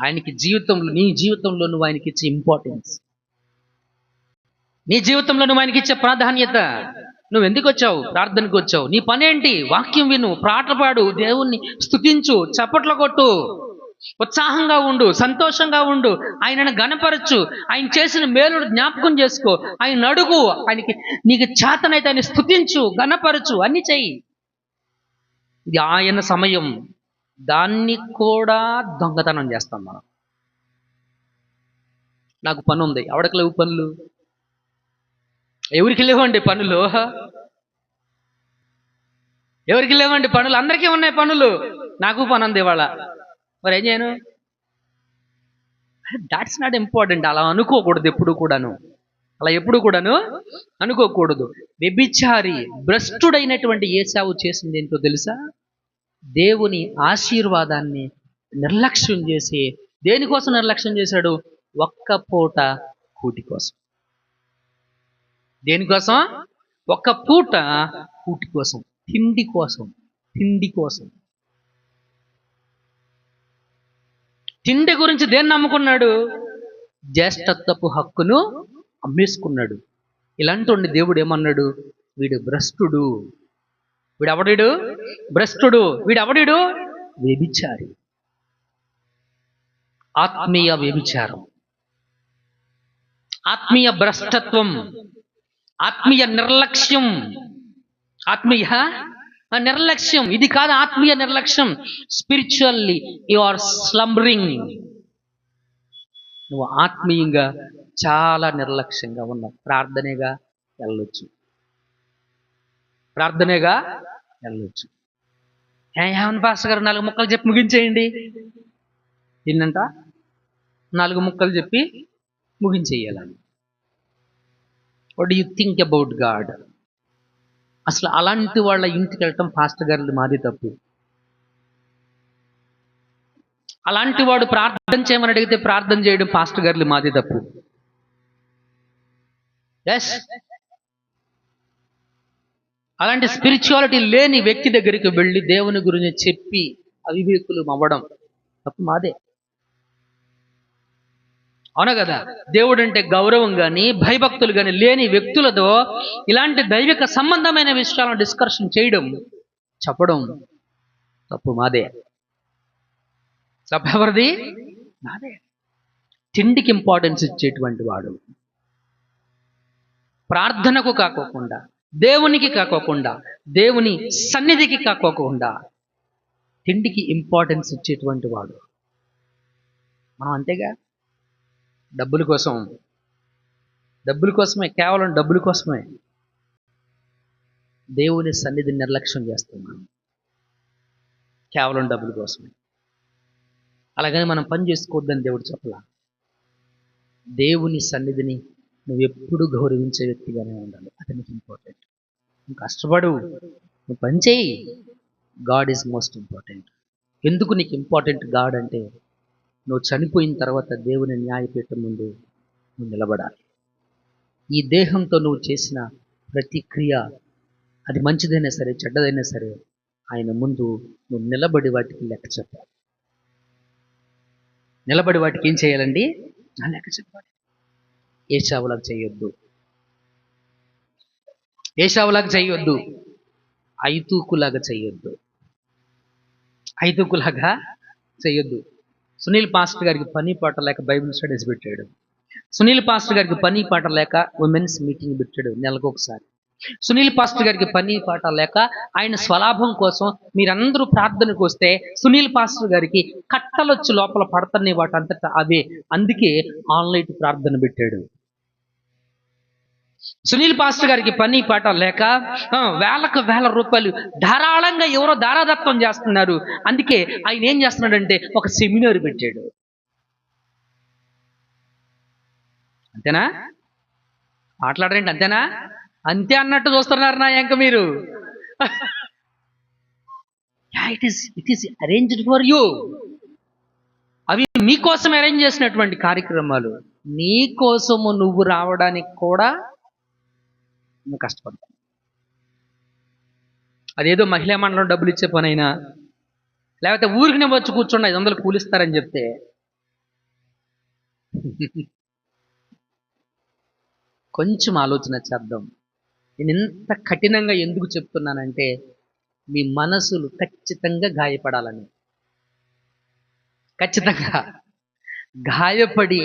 ఆయనకి జీవితంలో, నీ జీవితంలో నువ్వు ఆయనకి ఇచ్చే ఇంపార్టెన్స్, నీ జీవితంలో నువ్వు ఆయనకి ఇచ్చే ప్రాధాన్యత. నువ్వు ఎందుకు వచ్చావు? ప్రార్థనకు వచ్చావు. నీ పని ఏంటి? వాక్యం విను, పాటలు పాడు, దేవుణ్ణి స్తుతించు, చప్పట్లు కొట్టు, ఉత్సాహంగా ఉండు, సంతోషంగా ఉండు, ఆయనను గణపరచు, ఆయన చేసిన మేలును జ్ఞాపకం చేసుకో, ఆయన అడుగు, ఆయనకి నీకు చేతనైతే ఆయన స్తుతించు, గణపరచు, అన్ని చెయ్యి. ఇది ఆయన సమయం. దాన్ని కూడా దొంగతనం చేస్తాం మనం. నాకు పని ఉంది. ఎవడికి లేవు పనులు? ఎవరికి లేవండి పనులు? ఎవరికి లేవండి పనులు? అందరికీ ఉన్నాయి పనులు. నాకు పని ఉంది ఇవాళ, మరి ఏం చేయను? That's not important. అలా అనుకోకూడదు ఎప్పుడు కూడాను. అనుకోకూడదు. వ్యభిచారి, భ్రష్టుడైనటువంటి ఏశావు చేసింది ఏంటో తెలుసా? దేవుని ఆశీర్వాదాన్ని నిర్లక్ష్యం చేసి, దేనికోసం నిర్లక్ష్యం చేశాడు? ఒక్క పూట కూటి కోసం. దేనికోసం? ఒక్క పూట కూటి కోసం, తిండి కోసం. తిండి గురించి దేన్ని నమ్ముకున్నాడు? జ్యేష్ఠత్వపు హక్కును అమ్మేసుకున్నాడు. ఇలాంటి దేవుడు ఏమన్నాడు? వీడు భ్రష్టుడు. వీడెవడు? భ్రష్టుడు. వీడెవడు? వ్యభిచారి. ఆత్మీయ వ్యభిచారం, ఆత్మీయ భ్రష్టత్వం, ఆత్మీయ నిర్లక్ష్యం. ఇది కాదు ఆత్మీయ నిర్లక్ష్యం. Spiritually you are slumbering. నువ్వు ఆత్మీయంగా చాలా నిర్లక్ష్యంగా ఉన్నావు. ప్రార్థనేగా వెళ్ళొచ్చు. ఏమన్నా పాస్టర్ గారు 4 ముక్కలు చెప్పి ముగించేయండి. ఏంటంట? 4 ముక్కలు చెప్పి ముగించేయాలని. What do you think about God? అసలు అలాంటి వాళ్ళ ఇంటికి వెళ్ళటం పాస్టర్ గారు మాది తప్పు. అలాంటి వాడు ప్రార్థన చేయమని అడిగితే ప్రార్థన చేయడం పాస్టర్ గారు మాది తప్పు. ఎస్, అలాంటి స్పిరిచువాలిటీ లేని వ్యక్తి దగ్గరికి వెళ్ళి దేవుని గురించి చెప్పి అవివేకులు అవ్వడం తప్పు మాదే. అవునా కదా? దేవుడు అంటే గౌరవం కానీ భయభక్తులు కానీ లేని వ్యక్తులతో ఇలాంటి దైవిక సంబంధమైన విషయాలను డిస్కషన్ చేయడం, చెప్పడం తప్పు మాదే. తప్పు ఎవరిది? నాదే. తిండికి ఇంపార్టెన్స్ ఇచ్చేటువంటి వాడు, ప్రార్థనకు కాకోకుండా, దేవునికి కాకోకుండా, దేవుని సన్నిధికి కాకోకుండా తిండికి ఇంపార్టెన్స్ ఇచ్చేటువంటి వాడు మనం. అంతేగా, డబ్బుల కోసమే, కేవలం డబ్బుల కోసమే దేవుని సన్నిధిని నిర్లక్ష్యం చేస్తున్నాం. కేవలం డబ్బుల కోసమే. అలాగని మనం పని చేసుకోవద్దని దేవుడు చెప్పలా. దేవుని సన్నిధిని నువ్వు ఎప్పుడు గౌరవించే వ్యక్తిగానే ఉండాలి. అతనికి ఇంపార్టెంట్. నువ్వు కష్టపడు, నువ్వు పని చేయి. God is most important. ఎందుకు నీకు ఇంపార్టెంట్ గాడ్ అంటే, నువ్వు చనిపోయిన తర్వాత దేవుని న్యాయపీఠం ముందు నువ్వు నిలబడాలి. ఈ దేహంతో నువ్వు చేసిన ప్రతి క్రియ, అది మంచిదైనా సరే చెడ్డదైనా సరే, ఆయన ముందు నువ్వు నిలబడి వాటికి లెక్క చెప్పాలి. నిలబడి వాటికి ఏం చేయాలండి? లెక్క చెప్పాలి. ఏశావులాగా చేయొద్దు, ఏశావులాగా చేయొద్దు, ఐతూకులాగా చేయొద్దు, ఐతూకులాగా చేయొద్దు. సునీల్ పాస్టర్ గారికి పని పాట లేక బైబిల్ స్టడీస్ పెట్టాడు. సునీల్ పాస్టర్ గారికి పని పాట లేక ఉమెన్స్ మీటింగ్ పెట్టాడు నెలకు ఒకసారి. సునీల్ పాస్టర్ గారికి పని పాట లేక ఆయన స్వలాభం కోసం మీరందరూ ప్రార్థనకు వస్తే సునీల్ పాస్టర్ గారికి కట్టలొచ్చి లోపల పడతాయి వాటంతటా అవే. అందుకే ఆన్లైన్ ప్రార్థన పెట్టాడు. సునీల్ పాస్టర్ గారికి పని పాట లేక వేలకు వేల రూపాయలు ధారాళంగా ఎవరో దారాదత్తం చేస్తున్నారు. అందుకే ఆయన ఏం చేస్తున్నాడంటే ఒక సెమినార్ పెట్టాడు. అంతేనా? మాట్లాడరేంటి? అంతేనా? అంతే అన్నట్టు చూస్తున్నారు నా ఇంక మీరు. It is arranged for you. అవి మీకోసం అరేంజ్ చేసినటువంటి కార్యక్రమాలు. నీ కోసము నువ్వు రావడానికి కూడా నువ్వు కష్టపడతావు. అదేదో మహిళా మండలం డబ్బులు ఇచ్చే పనైనా, లేకపోతే ఊరికి వచ్చి కూర్చోండి 500 కూలిస్తారని చెప్తే, కొంచెం ఆలోచన చేద్దాం. నేను ఇంత కఠినంగా ఎందుకు చెప్తున్నానంటే, మీ మనసులు ఖచ్చితంగా గాయపడాలని. ఖచ్చితంగా గాయపడి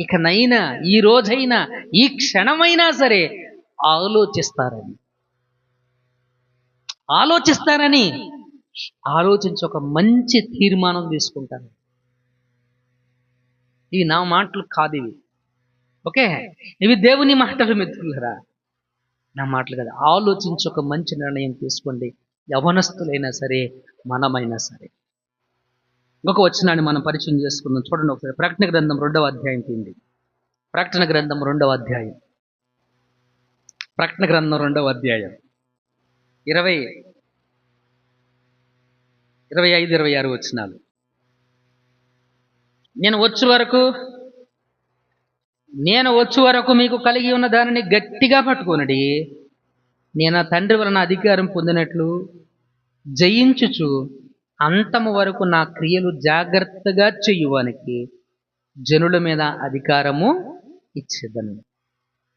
ఇకనైనా ఈ రోజైనా ఈ క్షణమైనా సరే ఆలోచిస్తారని ఆలోచించి ఒక మంచి తీర్మానం తీసుకుంటారు. ఇవి నా మాటలు కాదు, ఇవి ఓకే, ఇవి దేవుని మాటలు మిత్రులరా, నా మాటలు కాదు. ఆలోచించి ఒక మంచి నిర్ణయం తీసుకోండి. యవనస్తులైనా సరే మనమైనా సరే. ఇంకొక వచనాన్ని మనం పరిచయం చేసుకుందాం. చూడండి ఒకసారి. ప్రకటన గ్రంథం 2వ అధ్యాయం తీయండి. ప్రకటన గ్రంథం 2వ అధ్యాయం. ప్రకటన గ్రంథం 2వ అధ్యాయం 25-26 వచనాలు. నేను వచ్చు వరకు మీకు కలిగి ఉన్న దానిని గట్టిగా పట్టుకొనుడి. నేను ఆ తండ్రి వలన అధికారం పొందినట్లు జయించుచు అంతము వరకు నా క్రియలు జాగ్రత్తగా చెయ్యువానికి జనుల మీద అధికారము ఇచ్చేదను.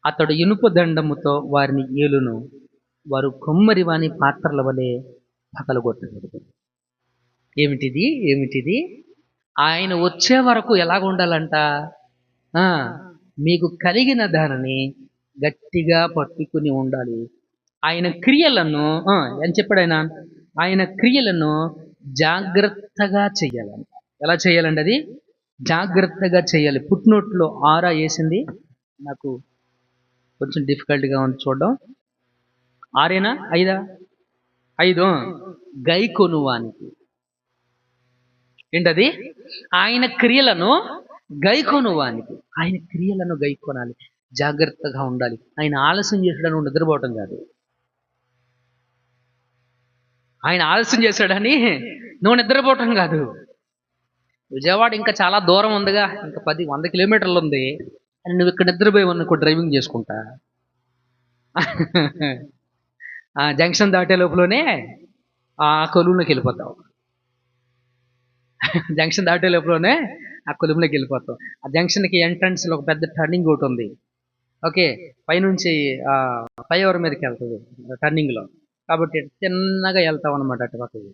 అతడు ఇనుప దండముతో వారిని ఏలును, వారు కొమ్మరి వాని పాత్రల వలె పగలగొట్టగలరు. ఏమిటిది? ఆయన వచ్చే వరకు ఎలాగ ఉండాలంట? మీకు కలిగిన దానిని గట్టిగా పట్టుకుని ఉండాలి. ఆయన క్రియలను అని చెప్పాడు. ఆయన క్రియలను జాగ్రత్తగా చెయ్యాలని. ఎలా చేయాలండి? అది జాగ్రత్తగా చేయాలి. పుట్నోట్లో ఆరా వేసింది, నాకు కొంచెం డిఫికల్ట్గా ఉంది చూడడం. 6 5 గైకొనువానికి. ఏంటది? ఆయన క్రియలను గైకొనువానికి. ఆయన క్రియలను గైకొనాలి, జాగ్రత్తగా ఉండాలి. ఆయన ఆలస్యం చేసాడని నువ్వు నిద్రపోవటం కాదు. ఆయన ఆలస్యం చేశాడని నువ్వు నిద్రపోవటం కాదు. విజయవాడ ఇంకా చాలా దూరం ఉందిగా, ఇంకా 100 కిలోమీటర్లు ఉంది అని నువ్వు ఇక్కడ నిద్రపోయి అనుకో, డ్రైవింగ్ చేసుకుంటా జంక్షన్ దాటే లోపలనే ఆ కొలువులోకి వెళ్ళిపోతావు. జంక్షన్ దాటే లోపలనే ఆ కొలువులోకి వెళ్ళిపోతావు. ఆ జంక్షన్కి ఎంట్రన్స్లో ఒక పెద్ద టర్నింగ్ ఒకటి ఉంది. ఓకే, పైనుంచి ఫ్లైఓవర్ మీదకి వెళ్తుంది టర్నింగ్లో. కాబట్టి చిన్నగా వెళ్తాం అనమాట అటు పక్కకి.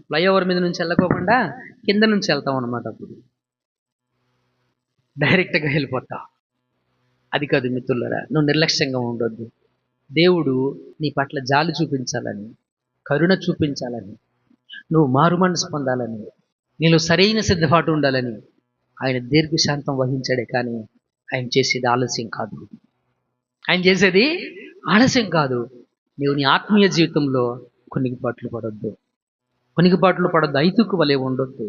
ఫ్లైఓవర్ మీద నుంచి వెళ్ళకోకుండా కింద నుంచి వెళ్తాం అనమాట. అప్పుడు డైరెక్ట్గా వెళ్ళిపోతా. అది కాదు మిత్రులరా, నువ్వు నిర్లక్ష్యంగా ఉండొద్దు. దేవుడు నీ పట్ల జాలి చూపించాలని, కరుణ చూపించాలని, నువ్వు మారు మనసు పొందాలని, నీలో సరైన సిద్ధపాటు ఉండాలని ఆయన దీర్ఘశాంతం వహించాడే. కానీ ఆయన చేసేది ఆలస్యం కాదు. నీవు నీ ఆత్మీయ జీవితంలో కొన్నిపాట్లు పడొద్దు, ఐతుకు వలె ఉండొద్దు.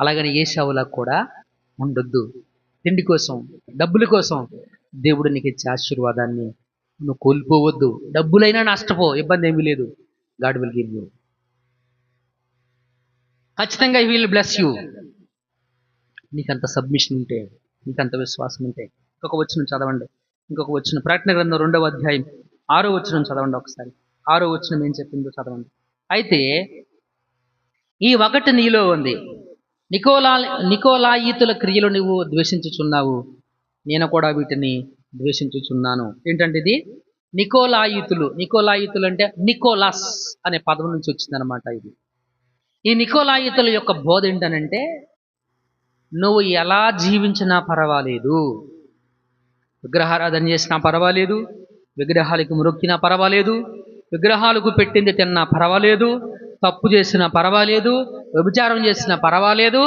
అలాగని ఏశావులా కూడా ఉండొద్దు. తిండి కోసం, డబ్బుల కోసం దేవుడు నీకు ఇచ్చే ఆశీర్వాదాన్ని నువ్వు కోల్పోవద్దు. డబ్బులైనా నష్టపో, ఇబ్బంది ఏమీ లేదు. God will give you. ఖచ్చితంగా హీ విల్ బ్లెస్ యూ. నీకంత సబ్మిషన్ ఉంటే, నీకంత విశ్వాసం ఉంటే. ఇంకొక వచనం చదవండి, ఇంకొక వచనం. ప్రకటన గ్రంథం 2వ అధ్యాయం 6వ వచనం చదవండి ఒకసారి. 6వ వచనం ఏం చెప్పిందో చదవండి. అయితే ఈ ఒకటి నీలో ఉంది, నికోలాయితుల క్రియలు నువ్వు ద్వేషించుచున్నావు, నేను కూడా వీటిని ద్వేషించుచున్నాను. ఏంటంటే ఇది నికోలాయితులు అంటే నికోలాస్ అనే పదం నుంచి వచ్చిందనమాట. ఇది ఈ నికోలాయితుల యొక్క బోధ ఏంటనంటే, నువ్వు ఎలా జీవించినా పర్వాలేదు, విగ్రహారాధన చేసినా పర్వాలేదు, విగ్రహాలకు మొక్కినా పర్వాలేదు, విగ్రహాలకు పెట్టింది తిన్నా పర్వాలేదు, తప్పు చేసినా పర్వాలేదు, వ్యభిచారం చేసినా పర్వాలేదు,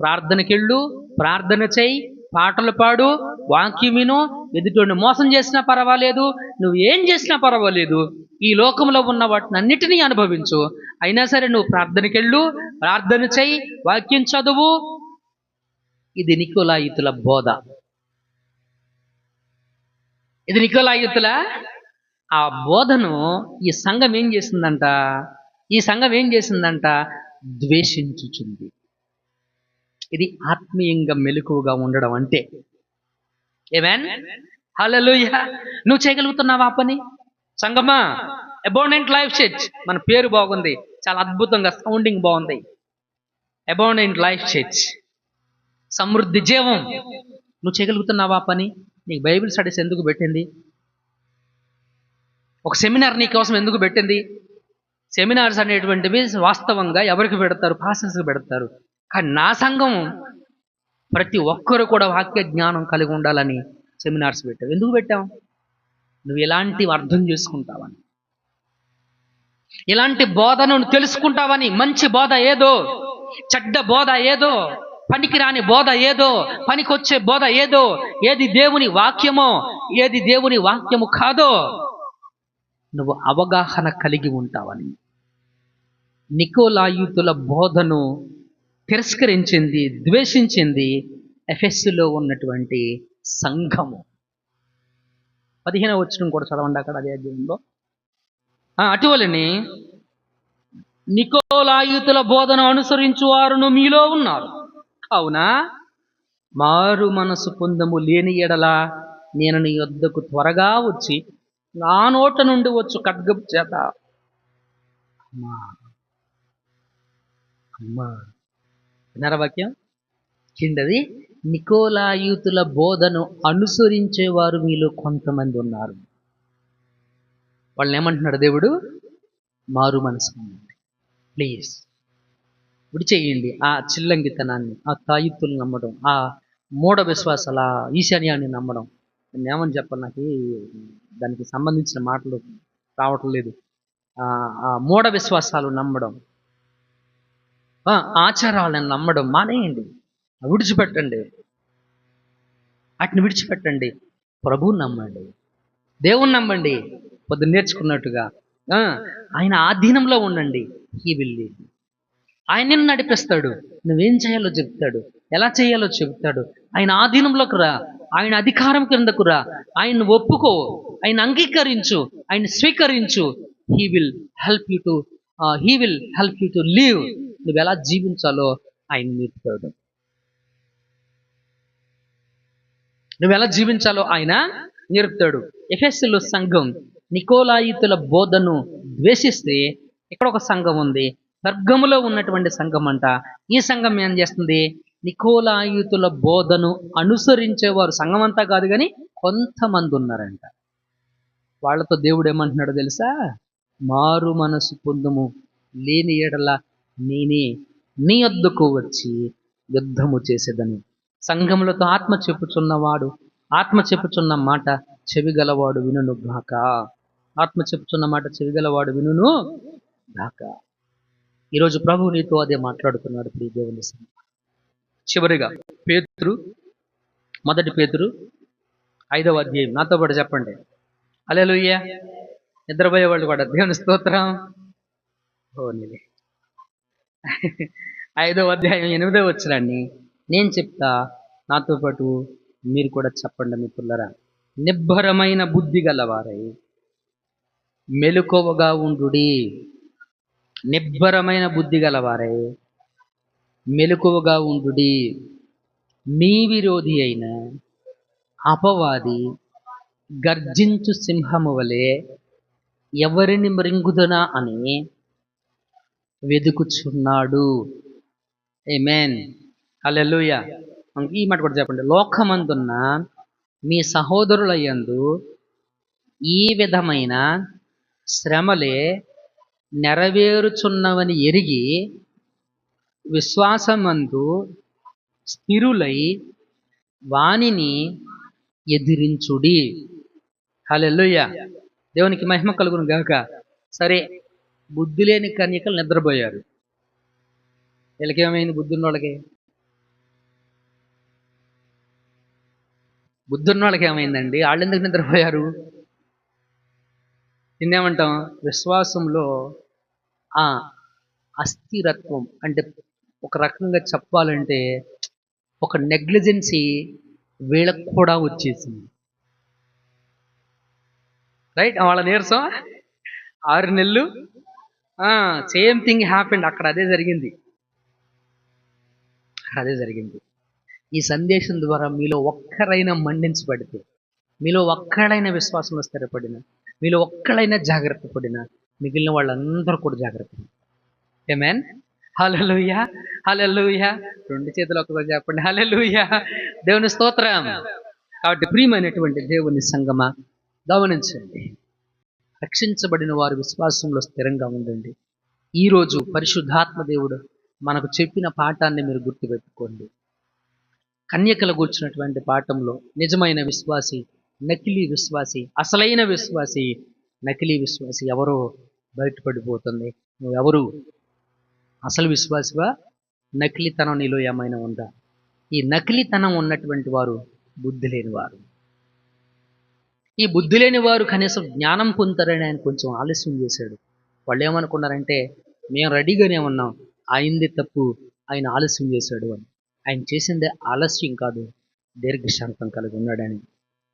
ప్రార్థనకెళ్ళు, ప్రార్థన చెయ్యి, పాటలు పాడు, వాక్యం విను, ఎదుటిని మోసం చేసినా పర్వాలేదు, నువ్వు ఏం చేసినా పర్వాలేదు, ఈ లోకంలో ఉన్న వాటిని అన్నిటినీ అనుభవించు, అయినా సరే నువ్వు ప్రార్థనకెళ్ళు, ప్రార్థన చెయ్యి, వాక్యం చదువు. ఇది నికోలాయితుల బోధ. ఇది నికోలాయితుల ఆ బోధను ఈ సంఘం ఏం చేసిందంట, ద్వేషించుచుంది. ఇది ఆత్మీయంగా మెలకువగా ఉండడం అంటే. ఆమేన్, హల్లెలూయా. నువ్వు చేయగలుగుతున్నావా పని? సంఘమా, అబౌండెంట్ లైఫ్ చర్చ్ మన పేరు బాగుంది, చాలా అద్భుతంగా సౌండింగ్ బాగుంది. అబౌండెంట్ లైఫ్ చర్చ్, సమృద్ధి జీవం. నువ్వు చేయగలుగుతున్నావా పని? నీకు బైబిల్ స్టడీస్ ఎందుకు పెట్టింది? ఒక సెమినార్ నీ కోసం ఎందుకు పెట్టింది? సెమినార్స్ అనేటువంటివి వాస్తవంగా ఎవరికి పెడతారు? పాస్టర్స్కి పెడతారు. కానీ నా సంఘం ప్రతి ఒక్కరు కూడా వాక్య జ్ఞానం కలిగి ఉండాలని సెమినార్స్ పెట్టావు. ఎందుకు పెట్టావు? నువ్వు ఎలాంటివి అర్థం చేసుకుంటావని, ఇలాంటి బోధను తెలుసుకుంటావని. మంచి బోధ ఏదో, చెడ్డ బోధ ఏదో, పనికిరాని బోధ ఏదో, పనికొచ్చే బోధ ఏదో, ఏది దేవుని వాక్యమో, ఏది దేవుని వాక్యము కాదో నువ్వు అవగాహన కలిగి ఉంటావని. నికోలాయితుల బోధను తిరస్కరించింది, ద్వేషించింది ఎఫెస్సులో ఉన్నటువంటి సంఘము. 15వ వచనం కూడా చదవండి అక్కడ, అదే అధ్యాయంలో. అటువలని నికోలాయితుల బోధను అనుసరించువారును మీలో ఉన్నారు, కావున మారు మనసు పొందము లేని ఎడల నేను నీ వద్దకు త్వరగా వచ్చి నా నోట నుండి వచ్చు ఖడ్గపు చేత నరవాక్యం కిందది. నికోలాయితుల బోధను అనుసరించేవారు మీలో కొంతమంది ఉన్నారు. వాళ్ళని ఏమంటున్నాడు దేవుడు? మారు మనసు ప్లీజ్ విడిచేయండి ఆ చిల్లంగితనాన్ని, ఆ తాయిత్తులు నమ్మడం, ఆ మూఢ విశ్వాసాల ఈశాన్యాన్ని నమ్మడం. నేను ఏమని చెప్పాలి, నాకు దానికి సంబంధించిన మాటలు రావటం లేదు. ఆ మూఢ విశ్వాసాలు నమ్మడం, ఆచారాలను నమ్మడం మానేయండి, విడిచిపెట్టండి. వాటిని విడిచిపెట్టండి, ప్రభువుని నమ్మండి, దేవుని నమ్మండి. పొద్దున్న నేర్చుకున్నట్టుగా ఆయన ఆధీనంలో ఉండండి. He will lead. ఆయన నిన్ను నడిపిస్తాడు, నువ్వేం చేయాలో చెప్తాడు, ఎలా చేయాలో చెప్తాడు. ఆయన ఆధీనంలోకి రా, ఆయన అధికారం కిందకు రా, ఆయన్ని ఒప్పుకో, ఆయన అంగీకరించు, ఆయన స్వీకరించు. He will help you to live. నువ్వు ఎలా జీవించాలో ఆయన నేర్పుతాడు, నువ్వు ఎలా జీవించాలో ఆయన నేర్పుతాడు. ఎఫెసులో సంఘం నికోలాయితుల బోధను ద్వేషిస్తే, ఇక్కడ ఒక సంఘం ఉంది, స్వర్గములో ఉన్నటువంటి సంఘం అంట. ఈ సంఘం ఏం చేస్తుంది? నికోలాయితుల బోధను అనుసరించేవారు, సంఘం అంతా కాదు కానీ కొంతమంది ఉన్నారంట. వాళ్ళతో దేవుడు ఏమంటున్నాడో తెలుసా? మారు మనసు పొందుము లేని ఎడల నేనే నీ వద్దకు వచ్చి యుద్ధము చేసేదని. సంఘములతో ఆత్మ చెప్పుచున్న మాట చెవిగలవాడు వినును గాక. ఆత్మ చెప్పుచున్న మాట చెవిగలవాడు వినును గాక. ఈరోజు ప్రభువు నీతో అదే మాట్లాడుతున్నాడు ప్రియ దేవుని సంఘం. చివరిగా మొదటి పేతురు 5వ అధ్యాయం, నాతో పాటు చెప్పండి హల్లెలూయా. నిద్రపోయే వాళ్ళు కూడా దేవుని స్తోత్రం. నీది 5వ అధ్యాయం 8వ వచనాన్ని నేను చెప్తా, నాతో పాటు మీరు కూడా చెప్పండి మిత్రులారా. నిబ్బరమైన బుద్ధి గలవారై మెలకువగా ఉండుడి. నిబ్బరమైన బుద్ధి గలవారై మెలకువగా ఉండుడి. మీ విరోధి అయిన అపవాది గర్జించు సింహము వలె ఎవరిని మృంగుదునా అని వెదుకుచున్నాడు. ఆమేన్. హల్లెలూయా. ఈ మాట కూడా చెప్పండి. లోకమందున్న మీ సహోదరుల యందు ఈ విధమైన శ్రమలే నెరవేరుచున్నవని ఎరిగి విశ్వాసమందు స్థిరులై వానిని ఎదిరించుడి. హల్లెలూయా. దేవునికి మహిమ కలుగును గాక. సరే, బుద్ధి లేని కన్యకలు నిద్రపోయారు. వీళ్ళకి ఏమైంది? బుద్ధి ఉన్న వాళ్ళకి ఏమైందండి? వాళ్ళు ఎందుకు నిద్రపోయారు? తినేమంటాం? విశ్వాసంలో ఆ అస్థిరత్వం, అంటే ఒక రకంగా చెప్పాలంటే ఒక నెగ్లిజెన్సీ వీళ్ళకు కూడా వచ్చేసింది. రైట్? వాళ్ళ నీరసం 6 నెలలు సేమ్ థింగ్ హ్యాపెండ్. అక్కడ అదే జరిగింది. ఈ సందేశం ద్వారా మీలో ఒక్కరైనా మండించబడితే, మీలో ఒక్కడైనా విశ్వాసంలో స్థిరపడిన, మీలో ఒక్కడైనా జాగ్రత్త పడిన, మిగిలిన వాళ్ళందరూ కూడా జాగ్రత్త. ఆమేన్. హల్లెలూయా. హల్లెలూయా. 2 చేతులు ఒకసారి చెప్పండి. హల్లెలూయా. దేవుని స్తోత్రం. కాబట్టి ప్రియమైనటువంటి దేవుని సంగమా, గమనించండి. రక్షించబడిన వారు విశ్వాసంలో స్థిరంగా ఉండండి. ఈరోజు పరిశుద్ధాత్మ దేవుడు మనకు చెప్పిన పాఠాన్ని మీరు గుర్తుపెట్టుకోండి. కన్యకలు కూర్చున్నటువంటి పాఠంలో నిజమైన విశ్వాసి, నకిలీ విశ్వాసి, అసలైన విశ్వాసి, నకిలీ విశ్వాసి ఎవరో బయటపడిపోతుంది. నువ్వెవరు? అసలు విశ్వాసివా? నకిలీతనం నీలో ఏమైనా ఉందా? ఈ నకిలీతనం ఉన్నటువంటి వారు బుద్ధి లేని వారు. ఈ బుద్ధి లేని వారు కనీసం జ్ఞానం పొందుతారని ఆయన కొంచెం ఆలస్యం చేశాడు. వాళ్ళు ఏమనుకున్నారంటే, మేము రెడీగానే ఉన్నాం, అయింది తప్పు, ఆయన ఆలస్యం చేశాడు అని. ఆయన చేసిందే ఆలస్యం కాదు, దీర్ఘశాంతం కలిగి ఉన్నాడని.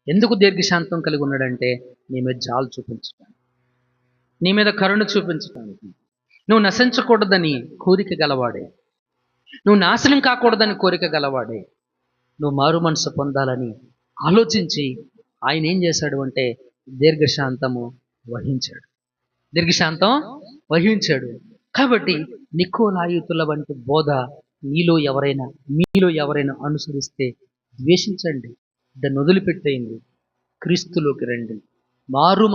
ఎందుకు దీర్ఘశాంతం కలిగి ఉన్నాడంటే, నీ మీద జాలు చూపించడానికి, నీ మీద కరుణ చూపించడానికి. నువ్వు నశించకూడదని కోరిక గలవాడే, నువ్వు నాశనం కాకూడదని కోరిక గలవాడే, నువ్వు మారు మనసు పొందాలని ఆలోచించి ఆయన ఏం చేశాడు అంటే దీర్ఘశాంతం వహించాడు. కాబట్టి నికోలాయితుల వంటి బోధ మీలో ఎవరైనా అనుసరిస్తే ద్వేషించండి, దాన్ని వదిలిపెట్టేయండి, క్రీస్తులోకి రండి, మారు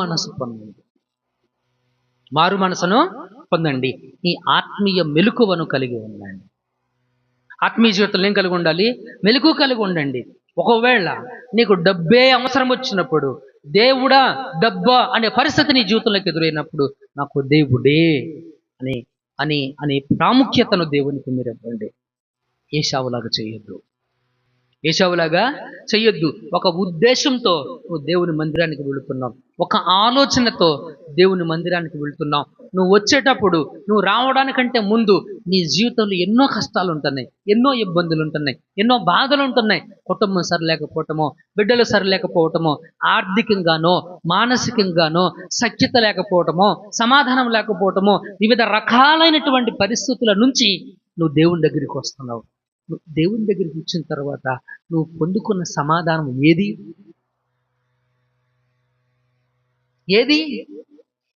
మనసును పొందండి. ఈ ఆత్మీయ మెలకువను కలిగి ఉండండి. ఆత్మీయ జీవితంలో ఏం కలిగి ఉండాలి? మెలకువ కలిగి ఉండండి. ఒకవేళ నీకు డబ్బే అవసరం వచ్చినప్పుడు, దేవుడా డబ్బా అనే పరిస్థితి నీ జీవితంలోకి ఎదురైనప్పుడు, నాకు దేవుడే అని ప్రాముఖ్యతను దేవునికి మీరు ఇవ్వండి. ఏశావులాగా చేయొద్దు. ఒక ఉద్దేశంతో నువ్వు దేవుని మందిరానికి వెళుతున్నావు, ఒక ఆలోచనతో దేవుని మందిరానికి వెళుతున్నావు. నువ్వు వచ్చేటప్పుడు, నువ్వు రావడానికంటే ముందు నీ జీవితంలో ఎన్నో కష్టాలు ఉంటున్నాయి, ఎన్నో ఇబ్బందులు ఉంటున్నాయి, ఎన్నో బాధలు ఉంటున్నాయి. కుటుంబం సరిలేకపోవటమో, బిడ్డలు సరిలేకపోవటమో, ఆర్థికంగానో మానసికంగానో సఖ్యత లేకపోవటమో, సమాధానం లేకపోవటమో, వివిధ రకాలైనటువంటి పరిస్థితుల నుంచి నువ్వు దేవుని దగ్గరికి వస్తున్నావు. నువ్వు దేవుని దగ్గరికి వచ్చిన తర్వాత నువ్వు పొందుకున్న సమాధానం ఏది?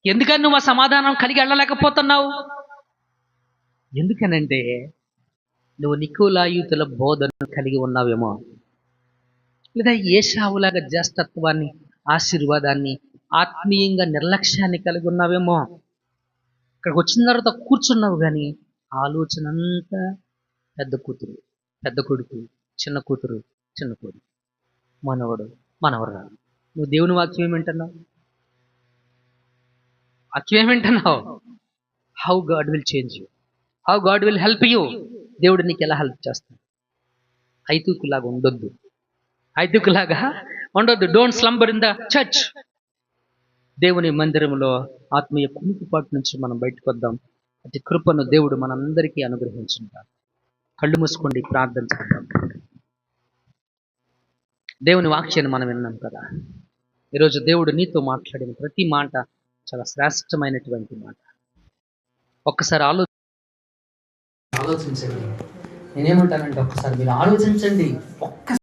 ఎందుకని నువ్వు ఆ సమాధానం కలిగి వెళ్ళలేకపోతున్నావు? ఎందుకనంటే నువ్వు నికోలాయితుల బోధను కలిగి ఉన్నావేమో, లేదా ఏశావులాగా జ్యేష్ఠత్వాన్ని, ఆశీర్వాదాన్ని, ఆత్మీయంగా నిర్లక్ష్యాన్ని కలిగి ఉన్నావేమో. ఇక్కడికి వచ్చిన తర్వాత కూర్చున్నావు, కానీ ఆలోచన అంతా పెద్ద కూతురు, పెద్ద కొడుకు, చిన్న కూతురు, చిన్న కొడుకు, మనవడు, మనవరాలు. నువ్వు దేవుని వాక్యం ఏమంటున్నావు? How God will change you, how God will help you. దేవుడు నీకు ఎలా హెల్ప్ చేస్తాడు? ఐతుకులాగా ఉండొద్దు. Don't slumber in the church. దేవుని మందిరంలో ఆత్మీయ కునుకుపాటు నుంచి మనం బయటకు వద్దాం. అతి కృపను దేవుడు మనందరికీ అనుగ్రహించుంటాడు. కళ్ళు మూసుకోండి, ప్రార్థన చేద్దాం. దేవుని వాక్యాన్ని మనం విన్నాం కదా. ఈరోజు దేవుడు నీతో మాట్లాడిన ప్రతి మాట చాలా శ్రేష్టమైనటువంటి మాట. ఒక్కసారి ఆలోచించండి. నేనేమంటానంటే ఒక్కసారి మీరు ఆలోచించండి. ఒక్క